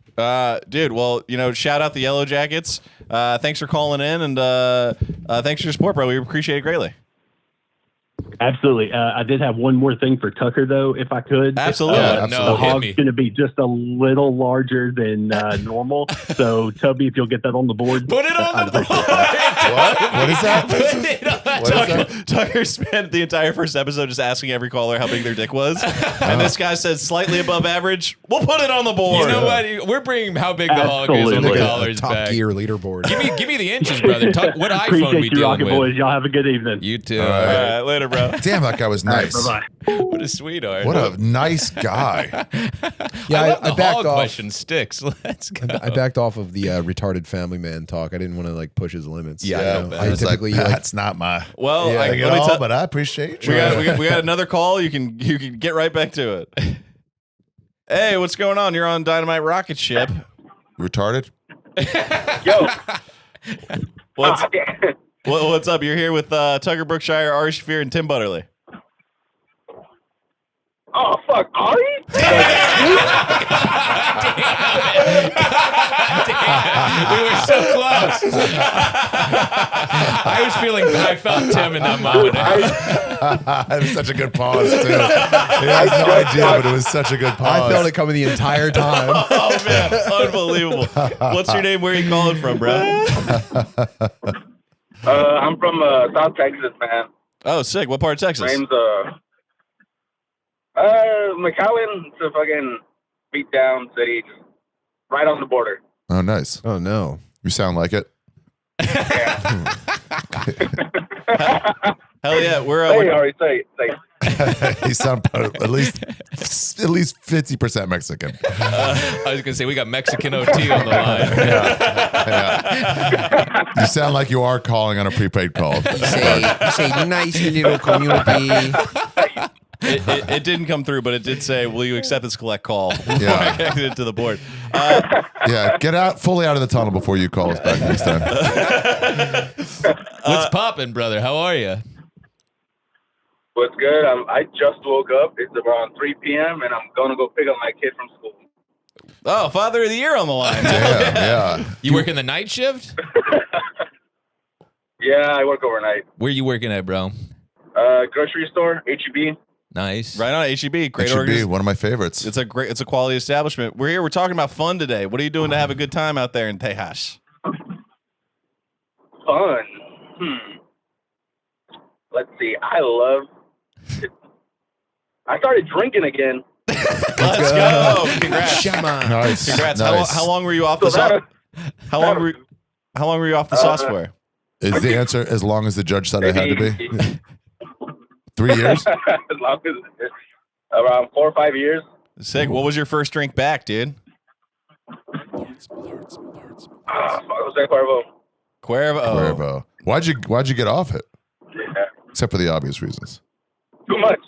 Speaker 1: Dude, well, shout out the Yellow Jackets. Thanks for calling in, and thanks for your support, bro. We appreciate it greatly.
Speaker 7: Absolutely. I did have one more thing for Tucker, though, if I could.
Speaker 1: Absolutely.
Speaker 7: The
Speaker 2: No, hit
Speaker 7: hog's
Speaker 2: me.
Speaker 7: going to be just a little larger than normal. So, Toby, if you'll get that on the board.
Speaker 2: Put it on the board.
Speaker 4: What is that?
Speaker 2: Put it on.
Speaker 4: What is that?
Speaker 1: Tucker spent the entire first episode just asking every caller how big their dick was, and this guy said slightly above average. We'll put it on the board.
Speaker 2: You know what? We're bringing how big the hog is on the
Speaker 7: Absolutely.
Speaker 2: collars
Speaker 3: Top
Speaker 2: back.
Speaker 3: gear leaderboard.
Speaker 2: Give me the inches, brother. What iPhone
Speaker 7: Appreciate
Speaker 2: we
Speaker 7: you,
Speaker 2: dealing
Speaker 7: Rocket
Speaker 2: with?
Speaker 7: Boys. Y'all have a good evening.
Speaker 2: You too.
Speaker 1: All right, later, bro.
Speaker 4: Damn, that guy was nice.
Speaker 7: Bye-bye.
Speaker 2: What a sweetheart.
Speaker 4: What a nice guy.
Speaker 3: Yeah,
Speaker 2: I
Speaker 3: I backed
Speaker 2: hog
Speaker 3: off.
Speaker 2: question sticks. Let's go.
Speaker 3: I backed off of the retarded family man talk. I didn't want to push his limits.
Speaker 1: Yeah,
Speaker 3: you know?
Speaker 1: I
Speaker 3: I
Speaker 4: It's like,
Speaker 3: typically
Speaker 4: that's not my
Speaker 1: Well,
Speaker 3: Yeah,
Speaker 1: I,
Speaker 4: thing at
Speaker 1: let me
Speaker 4: all,
Speaker 1: tell-
Speaker 4: but I appreciate you.
Speaker 1: we got another call. You can get right back to it. Hey, what's going on? You're on Dynamite Rocketship.
Speaker 4: You retarded?
Speaker 8: Yo.
Speaker 1: What's up? You're here with Tucker Brookshire, Ari Shaffir, and Tim Butterly.
Speaker 8: Oh, fuck. Ari?
Speaker 2: We were so close. I felt Tim in that moment.
Speaker 4: It was such a good pause, too. He has no idea, but it was such a good pause.
Speaker 3: I felt it coming the entire time.
Speaker 1: Oh man, unbelievable! What's your name? Where are you calling from, bro?
Speaker 8: I'm from South Texas, man.
Speaker 1: Oh, sick. What part of Texas?
Speaker 8: My name's McAllen. It's a fucking beat down city, just right on the border.
Speaker 4: Oh, nice.
Speaker 3: Oh no.
Speaker 4: You sound like it.
Speaker 1: Hell yeah, we're
Speaker 8: Hey, Ari, say.
Speaker 4: You sound at least 50% Mexican.
Speaker 2: I was gonna say we got Mexican OT on the line.
Speaker 4: Yeah. You sound like you are calling on a prepaid call.
Speaker 3: You say nice little community.
Speaker 1: It didn't come through, but it did say, "Will you accept this collect call?"
Speaker 4: Yeah.
Speaker 1: I connected it to the board.
Speaker 4: Yeah, get fully out of the tunnel before you call us back next time.
Speaker 2: What's poppin', brother? How are you?
Speaker 8: What's good? I just woke up. It's around 3 p.m. and I'm gonna go pick up my kid from school.
Speaker 1: Oh, Father of the Year on the line.
Speaker 4: Damn, yeah.
Speaker 2: You working the night shift?
Speaker 8: Yeah, I work overnight.
Speaker 2: Where you working at, bro?
Speaker 8: Grocery store, HEB.
Speaker 2: Nice.
Speaker 1: Right on HEB. Great
Speaker 4: HEB,
Speaker 1: organization.
Speaker 4: one of my favorites.
Speaker 1: It's a quality establishment. We're here. We're talking about fun today. What are you doing to have a good time out there in Tejas?
Speaker 8: Fun. Let's see. I started drinking again.
Speaker 1: Let's go. Congrats.
Speaker 4: Nice.
Speaker 1: Congrats.
Speaker 4: Nice.
Speaker 1: How long were you off the sauce? How long were you off the sauce for?
Speaker 4: Is the answer as long as the judge said it had to be? 3 years?
Speaker 8: As long as around 4 or 5 years.
Speaker 1: Sick. What was your first drink back, dude?
Speaker 8: Jose Cuervo.
Speaker 1: Cuervo.
Speaker 4: Why'd you get off it?
Speaker 8: Yeah.
Speaker 4: Except for the obvious reasons.
Speaker 8: Too much.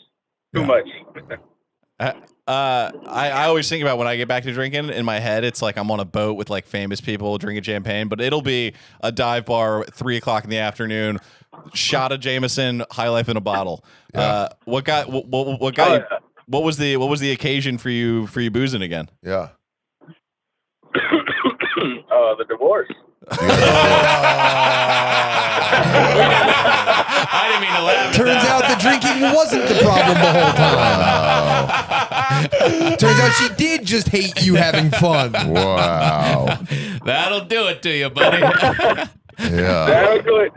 Speaker 1: I always think about when I get back to drinking, in my head, it's like I'm on a boat with like famous people drinking champagne, but it'll be a dive bar at 3 o'clock in the afternoon, shot of Jameson, High Life in a bottle.
Speaker 4: Yeah.
Speaker 1: What was the occasion for you boozing again?
Speaker 4: Yeah.
Speaker 8: The divorce.
Speaker 2: I didn't mean to laugh.
Speaker 3: Turns out the drinking wasn't the problem the whole time. Turns out she did just hate you having fun.
Speaker 4: Wow.
Speaker 2: That'll do it to you, buddy.
Speaker 4: Yeah.
Speaker 8: That'll do it.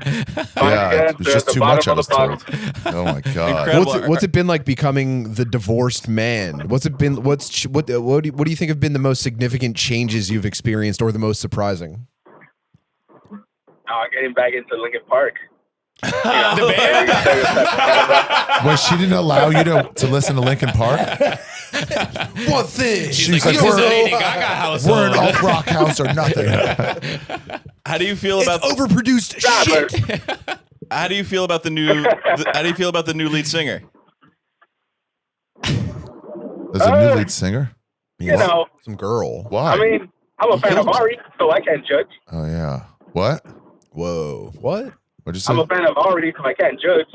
Speaker 4: Yeah. It was just too much, I was told. Oh my God.
Speaker 1: Incredible.
Speaker 3: What's it been like becoming the divorced man? What do you think have been the most significant changes you've experienced, or the most surprising?
Speaker 8: Getting back into Lincoln Park.
Speaker 2: The band?
Speaker 4: Well, she didn't allow you to listen to Lincoln Park?
Speaker 3: One thing.
Speaker 2: She's like,
Speaker 4: like,
Speaker 2: this is a Lady Gaga household.
Speaker 4: We're an alt rock house or nothing.
Speaker 1: How do you feel about
Speaker 3: overproduced shit.
Speaker 1: How do you feel about the new lead singer?
Speaker 4: There's a new lead singer?
Speaker 8: You know,
Speaker 3: Some girl.
Speaker 4: Why?
Speaker 8: I mean, I'm a fan of Ari, so I can't judge.
Speaker 4: Oh, yeah. What?
Speaker 3: Whoa. What?
Speaker 4: What'd you say?
Speaker 8: I'm a fan of Ari, so I can't judge.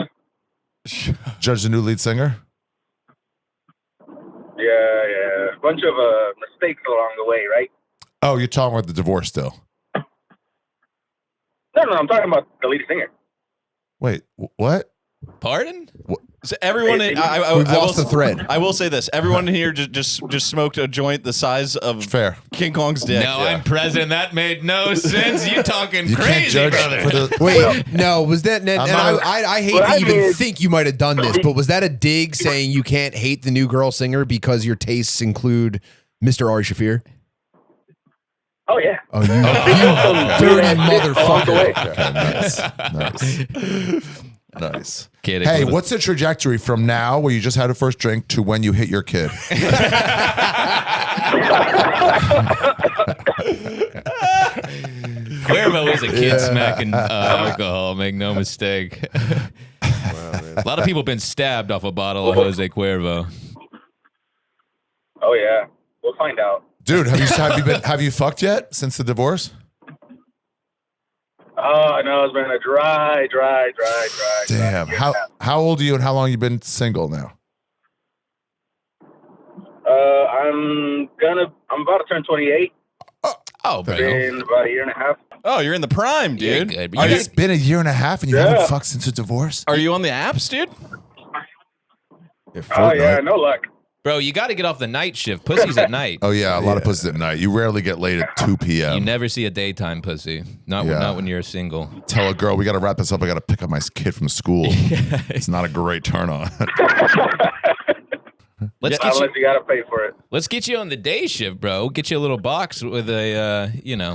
Speaker 4: Judge the new lead singer?
Speaker 8: Yeah. A bunch of mistakes along the way, right?
Speaker 4: Oh, you're talking about the divorce still.
Speaker 8: No, I'm talking about the lead singer.
Speaker 4: Wait, what?
Speaker 2: Pardon?
Speaker 1: So everyone,
Speaker 3: We've lost the thread.
Speaker 1: I will say this: everyone here just smoked a joint the size of
Speaker 4: Fair.
Speaker 1: King Kong's dick.
Speaker 2: No, I'm president. That made no sense. You talking
Speaker 4: You can't
Speaker 2: crazy,
Speaker 4: judge
Speaker 2: brother.
Speaker 4: for the.
Speaker 3: Wait, no, was that? And
Speaker 4: not-
Speaker 3: I hate
Speaker 8: Well,
Speaker 3: to
Speaker 8: I
Speaker 3: even
Speaker 8: mean-
Speaker 3: think you might have done this, but was that a dig saying you can't hate the new girl singer because your tastes include Mr. Ari Shaffir?
Speaker 8: Oh, yeah.
Speaker 3: Oh, you dirty motherfucker.
Speaker 4: Okay, nice.
Speaker 2: Kidding.
Speaker 4: Hey, what's the trajectory from now, where you just had a first drink, to when you hit your kid?
Speaker 2: Cuervo is a kid smacking alcohol. Make no mistake. A lot of people been stabbed off a bottle of Jose Cuervo.
Speaker 8: Oh, yeah. We'll find out.
Speaker 4: Dude, have you fucked yet since the divorce?
Speaker 8: Oh, no, it's been a dry.
Speaker 4: Damn. How old are you, and how long you been single now?
Speaker 8: I'm about to turn 28
Speaker 2: Oh, bro.
Speaker 8: in about a year and a half.
Speaker 1: Oh, you're in the prime,
Speaker 2: You're
Speaker 1: dude.
Speaker 2: good, but
Speaker 4: It's been a year and a half, and you haven't fucked since the divorce?
Speaker 1: Are you on the apps, dude?
Speaker 8: Oh, yeah, no luck.
Speaker 2: Bro, you got to get off the night shift. Pussy's at night.
Speaker 4: Oh, yeah, a lot of pussies at night. You rarely get laid at 2 p.m.
Speaker 2: You never see a daytime pussy. Not when you're single.
Speaker 4: Tell a girl, we got to wrap this up. I got to pick up my kid from school. It's not a great turn on.
Speaker 2: Let's
Speaker 8: Unless you got to pay for it.
Speaker 2: Let's get you on the day shift, bro. Get you a little box with a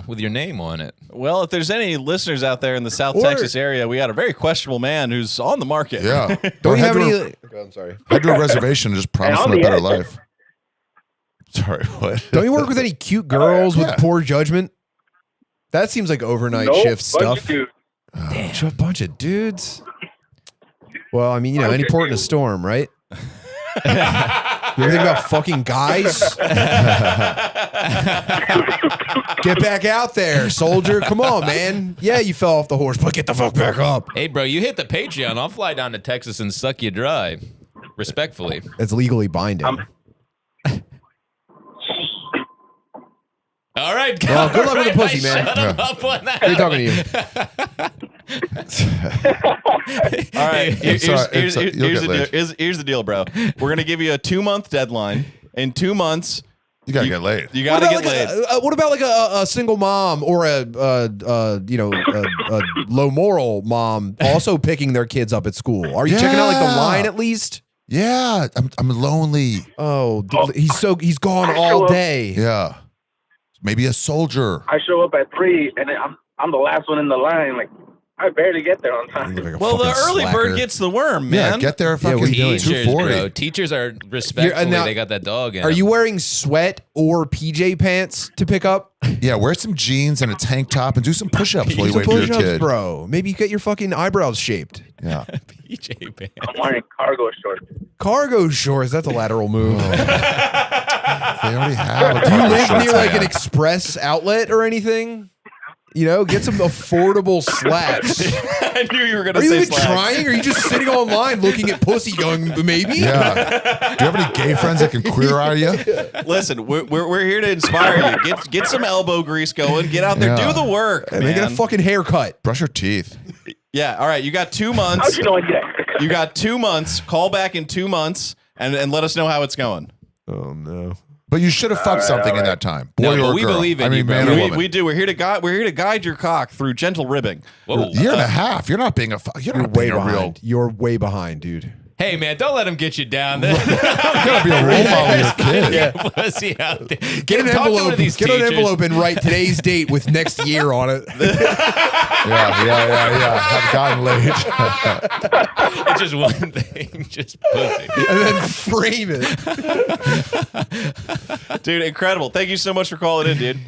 Speaker 2: with your name on it.
Speaker 1: Well, if there's any listeners out there in the South Texas area, we got a very questionable man who's on the market.
Speaker 4: Yeah.
Speaker 3: Don't you have any?
Speaker 4: to
Speaker 3: I'm sorry.
Speaker 4: head to a reservation and just promise them a better life. Sorry, what?
Speaker 3: Don't you work with any cute girls with
Speaker 4: Yeah.
Speaker 3: poor judgment? That seems like overnight shift
Speaker 8: bunch
Speaker 3: stuff.
Speaker 8: of dudes.
Speaker 3: Damn, a bunch of dudes. Well, I mean, any port in a storm, right? You ever think about fucking guys? Get back out there, soldier. Come on, man. Yeah, you fell off the horse, but get the fuck back up.
Speaker 2: Hey, bro, you hit the Patreon. I'll fly down to Texas and suck you dry. Respectfully.
Speaker 3: It's legally binding.
Speaker 2: All right.
Speaker 3: Well, good luck with the pussy, man.
Speaker 2: Shut him up on that.
Speaker 3: Great talking to you.
Speaker 1: All right, here's
Speaker 4: You'll get
Speaker 1: the deal, bro. We're gonna give you a 2-month deadline. In 2 months,
Speaker 4: You gotta get laid.
Speaker 1: you gotta get laid.
Speaker 3: What about like a single mom or a low moral mom also picking their kids up at school? Are you checking out like the line at least?
Speaker 4: Yeah, I'm lonely.
Speaker 3: Oh, he's gone all day.
Speaker 4: Yeah, maybe a soldier.
Speaker 8: I show up at 3, and I'm the last one in the line. Like, I barely get there on time.
Speaker 1: Well, the early bird gets the worm, man.
Speaker 4: Yeah, get there fucking
Speaker 2: Teachers,
Speaker 4: 2:40.
Speaker 2: bro. Teachers are respectfully.
Speaker 3: now-
Speaker 2: They got that dog in
Speaker 3: Are
Speaker 2: them.
Speaker 3: you wearing sweat or PJ pants to pick up?
Speaker 4: Yeah, wear some jeans and a tank top and do some push-ups while you
Speaker 3: Some
Speaker 4: wait for your
Speaker 3: push-ups,
Speaker 4: kid.
Speaker 3: bro. Maybe you get your fucking eyebrows shaped.
Speaker 4: Yeah.
Speaker 2: PJ pants?
Speaker 8: I'm wearing cargo shorts.
Speaker 3: Cargo shorts. That's a lateral move.
Speaker 4: They already have.
Speaker 3: Do you live near like an express outlet or anything? You know, get some affordable slacks.
Speaker 1: I knew you were gonna
Speaker 3: Are you
Speaker 1: say
Speaker 3: even
Speaker 1: slacks.
Speaker 3: trying? Or are you just sitting online looking at pussy going, maybe?
Speaker 4: Yeah. Do you have any gay friends that can queer eye you?
Speaker 1: Listen, we're here to inspire you. Get some elbow grease going. Get out there,
Speaker 4: Yeah.
Speaker 1: do the work,
Speaker 3: And they get a
Speaker 1: man.
Speaker 3: fucking haircut.
Speaker 4: Brush your teeth.
Speaker 1: Yeah, all right. You got 2
Speaker 8: How'd
Speaker 1: months.
Speaker 8: you know I did that?
Speaker 1: You got 2 months. Call back in 2 months and let us know how it's going.
Speaker 3: Oh, no.
Speaker 4: But you should have fucked something in that time. Boy
Speaker 2: No,
Speaker 4: or
Speaker 2: but we
Speaker 4: girl.
Speaker 2: believe in
Speaker 4: I mean,
Speaker 2: you, bro.
Speaker 4: man or woman.
Speaker 1: We do. We're here to guide your cock through gentle ribbing.
Speaker 2: Whoa.
Speaker 4: Year and a half. You're not being a
Speaker 3: You're
Speaker 4: not
Speaker 3: way
Speaker 4: being a real.
Speaker 3: behind. You're way behind, dude.
Speaker 2: Hey, man, don't let him get you down.
Speaker 4: You gotta be a role model of your kid.
Speaker 2: Pussy out there.
Speaker 3: Get an
Speaker 2: Talk to one
Speaker 3: envelope.
Speaker 2: of these
Speaker 3: Get an
Speaker 2: teachers.
Speaker 3: envelope and write today's date with next year on it.
Speaker 4: Yeah. Have gotten laid.
Speaker 2: It's just one thing, just pussy.
Speaker 3: And then frame it.
Speaker 1: Dude, incredible. Thank you so much for calling in, dude.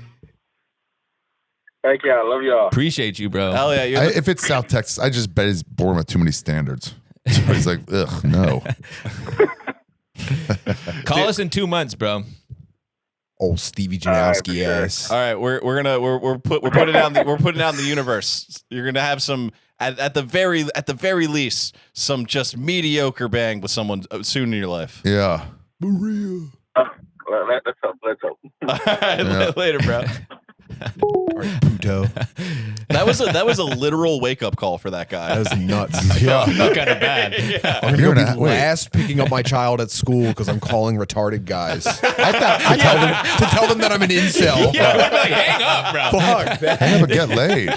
Speaker 8: Heck yeah, I love y'all.
Speaker 2: Appreciate you, bro.
Speaker 1: Hell yeah. You're
Speaker 4: If it's South Texas, I just bet he's born with too many standards. So he's like, ugh, no.
Speaker 2: Call us in 2 months, bro.
Speaker 3: Old Stevie Janowski
Speaker 8: sure.
Speaker 3: ass.
Speaker 1: all right, we're putting out in the universe. You're gonna have some at the very least some just mediocre bang with someone soon in your life.
Speaker 4: Yeah.
Speaker 8: Let's hope.
Speaker 1: All right, later, bro.
Speaker 3: Puto.
Speaker 1: That was a literal wake up call for that guy.
Speaker 3: That was nuts.
Speaker 4: Yeah.
Speaker 2: Felt kind of bad.
Speaker 3: I'm
Speaker 4: Year
Speaker 3: gonna
Speaker 4: and a-
Speaker 3: be
Speaker 4: wait.
Speaker 3: last picking up my child at school because I'm calling retarded guys. I tell them that I'm an incel.
Speaker 2: Yeah, we're like, hang up, bro.
Speaker 3: Fuck that.
Speaker 4: I never get laid.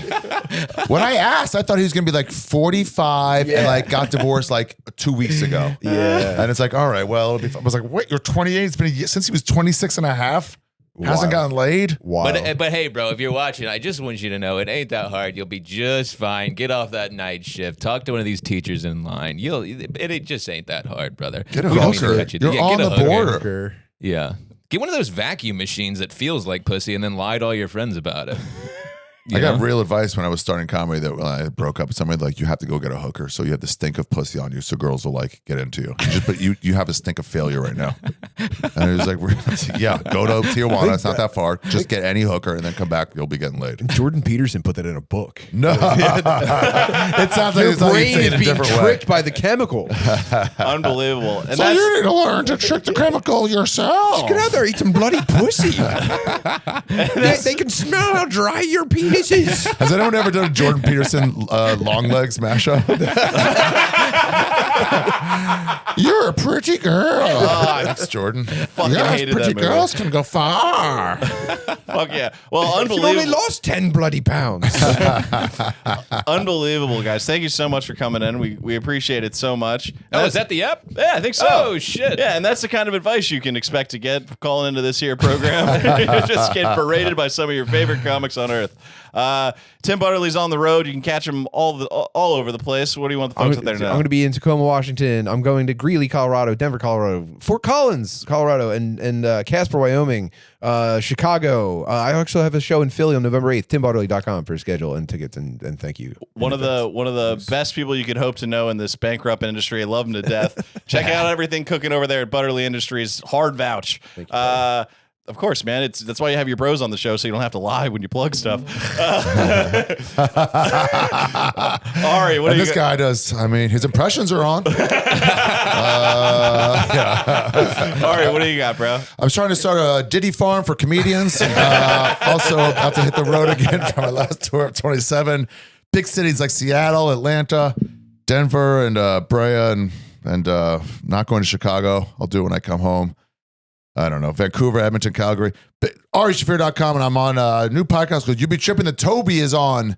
Speaker 4: When I asked, I thought he was gonna be like 45 and like got divorced like 2 weeks ago.
Speaker 3: Yeah.
Speaker 4: And it's like, all right, well, it'll be. I was like, wait, you're 28. It's been a year since he was 26 and a half. Hasn't
Speaker 3: Wild.
Speaker 4: gotten laid.
Speaker 3: Wild.
Speaker 2: But hey, bro, if you're watching, I just want you to know it ain't that hard. You'll be just fine. Get off that night shift. Talk to one of these teachers in line. It just ain't that hard, brother.
Speaker 4: Get a
Speaker 2: We don't mean to
Speaker 4: hooker.
Speaker 2: cut you-
Speaker 4: You're
Speaker 2: yeah,
Speaker 4: on
Speaker 2: get a
Speaker 4: the
Speaker 2: hooker.
Speaker 4: border.
Speaker 2: Yeah. Get one of those vacuum machines that feels like pussy and then lie to all your friends about it.
Speaker 4: I got real advice when I was starting comedy that when I broke up with somebody, like, you have to go get a hooker. So you have the stink of pussy on you so girls will like get into you. But you have a stink of failure right now. And it was like, yeah, go to Tijuana. It's not that far. Just get any hooker and then come back. You'll be getting laid.
Speaker 3: Jordan Peterson put that in a book.
Speaker 4: No. It sounds like
Speaker 3: Your
Speaker 4: it's like
Speaker 3: brain is
Speaker 4: a
Speaker 3: being
Speaker 4: different
Speaker 3: tricked by the chemical.
Speaker 1: Unbelievable. And
Speaker 4: So you need to learn to trick the chemical yourself.
Speaker 3: Get out there, eat some bloody pussy. they can smell how dry your penis is.
Speaker 4: Has anyone ever done a Jordan Peterson long legs mashup? You're a pretty girl. Thanks, Jordan.
Speaker 1: Fucking
Speaker 4: Yes,
Speaker 1: hated
Speaker 4: pretty
Speaker 1: that movie.
Speaker 4: girls can go far.
Speaker 1: Fuck yeah. Well,
Speaker 3: You only
Speaker 1: unbelievable.
Speaker 3: lost 10 bloody pounds.
Speaker 1: Unbelievable, guys. Thank you so much for coming in. We appreciate it so much.
Speaker 2: Oh, is that the app?
Speaker 1: Yeah, I think so.
Speaker 2: Oh, shit.
Speaker 1: Yeah, and that's the kind of advice you can expect to get calling into this here program. Just get berated by some of your favorite comics on earth. Tim Butterly's on the road. You can catch him all over the place. What do you want the folks out there to know?
Speaker 3: I'm going to be in Tacoma, Washington. I'm going to Greeley, Colorado, Denver, Colorado, Fort Collins, Colorado, and Casper, Wyoming, Chicago. I actually have a show in Philly on November 8th. TimButterly.com for schedule and tickets. And thank you.
Speaker 1: One of the best people you could hope to know in this bankrupt industry. I love him to death. Check out everything cooking over there at Butterly Industries. Hard vouch. Of course, man. That's why you have your bros on the show, so you don't have to lie when you plug stuff. Ari, what do
Speaker 4: And
Speaker 1: you
Speaker 4: this guy does. I mean, his impressions are on. Yeah.
Speaker 1: Ari, what do you got, bro?
Speaker 4: I was trying to start a Diddy farm for comedians. Also, about to hit the road again for my last tour of 27. big cities like Seattle, Atlanta, Denver, and Brea, and not going to Chicago. I'll do it when I come home. I don't know, Vancouver, Edmonton, Calgary. AriShaffir.com, and I'm on a new podcast called You Be Trippin' that Toby is on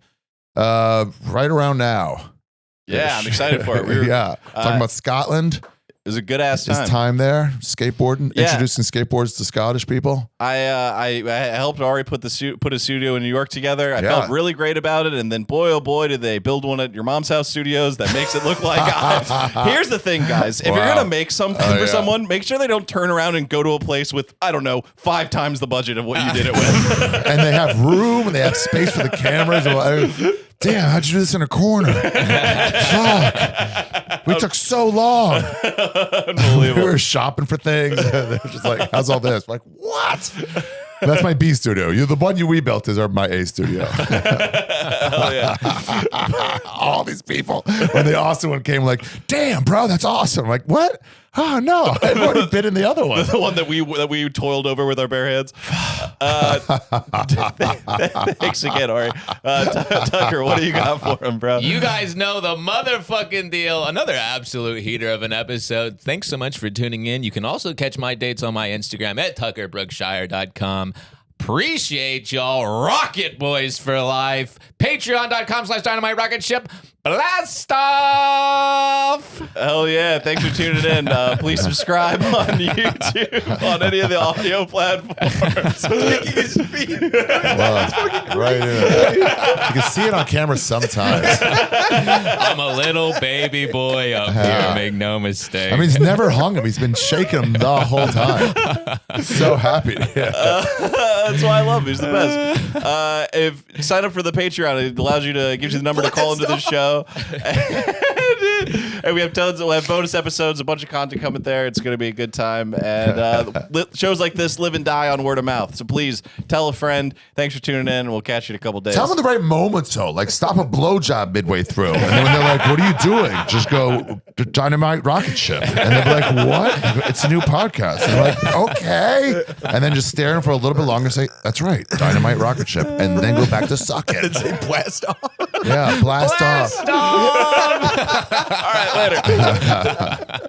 Speaker 4: right around now.
Speaker 1: Yeah, I'm excited for it.
Speaker 4: Talking about Scotland.
Speaker 1: It was a good ass time.
Speaker 4: His time there, skateboarding,
Speaker 1: Yeah.
Speaker 4: introducing skateboards to Scottish people.
Speaker 1: I helped Ari put a studio in New York together. I
Speaker 4: Yeah.
Speaker 1: felt really great about it, and then boy oh boy did they build one at your mom's house studios that makes it look like. Here's the thing, guys: if you're
Speaker 4: Wow.
Speaker 1: gonna make something for someone, make sure they don't turn around and go to a place with 5 times the budget of what you did it with.
Speaker 4: And they have room and they have space for the cameras. Damn, how'd you do this in a corner? Fuck. We took so long.
Speaker 1: Unbelievable.
Speaker 4: We were shopping for things. They're just like, how's all this? I'm like, what? That's my B studio. The one we built is my A studio.
Speaker 1: Hell yeah.
Speaker 4: All these people. When the Austin one came, like, damn, bro, that's awesome. I'm like, what? Oh no, I've already been in the other one.
Speaker 1: The one that we toiled over with our bare hands. Thanks again, Ari. Tucker, what do you got for him, bro?
Speaker 2: You guys know the motherfucking deal. Another absolute heater of an episode. Thanks so much for tuning in. You can also catch my dates on my Instagram at tuckerbrookshire.com. Appreciate y'all. Rocket Boys for life. Patreon.com/Dynamite Rocketship. Blast off!
Speaker 1: Hell yeah. Thanks for tuning in. Please subscribe on YouTube, on any of the audio platforms.
Speaker 4: Wow, right here. You can see it on camera sometimes.
Speaker 2: I'm a little baby boy up here, make no mistake.
Speaker 4: I mean, he's never hung him. He's been shaking him the whole time. So happy. Yeah.
Speaker 1: That's why I love him. He's the best. If sign up for the Patreon, it allows you to gives you the number to call into the show. And we have bonus episodes, a bunch of content coming there. It's going to be a good time. And shows like this live and die on word of mouth. So please tell a friend. Thanks for tuning in. We'll catch you in a couple days.
Speaker 4: Tell them the right moments, though. Like, stop a blowjob midway through. And then when they're like, what are you doing? Just go, Dynamite Rocketship. And they'll be like, what? It's a new podcast. And they're like, okay. And then just stare at them for a little bit longer and say, that's right, Dynamite Rocketship. And then go back to suck it.
Speaker 3: And say blast off.
Speaker 4: Yeah, blast off.
Speaker 2: Blast off!
Speaker 1: All right, later.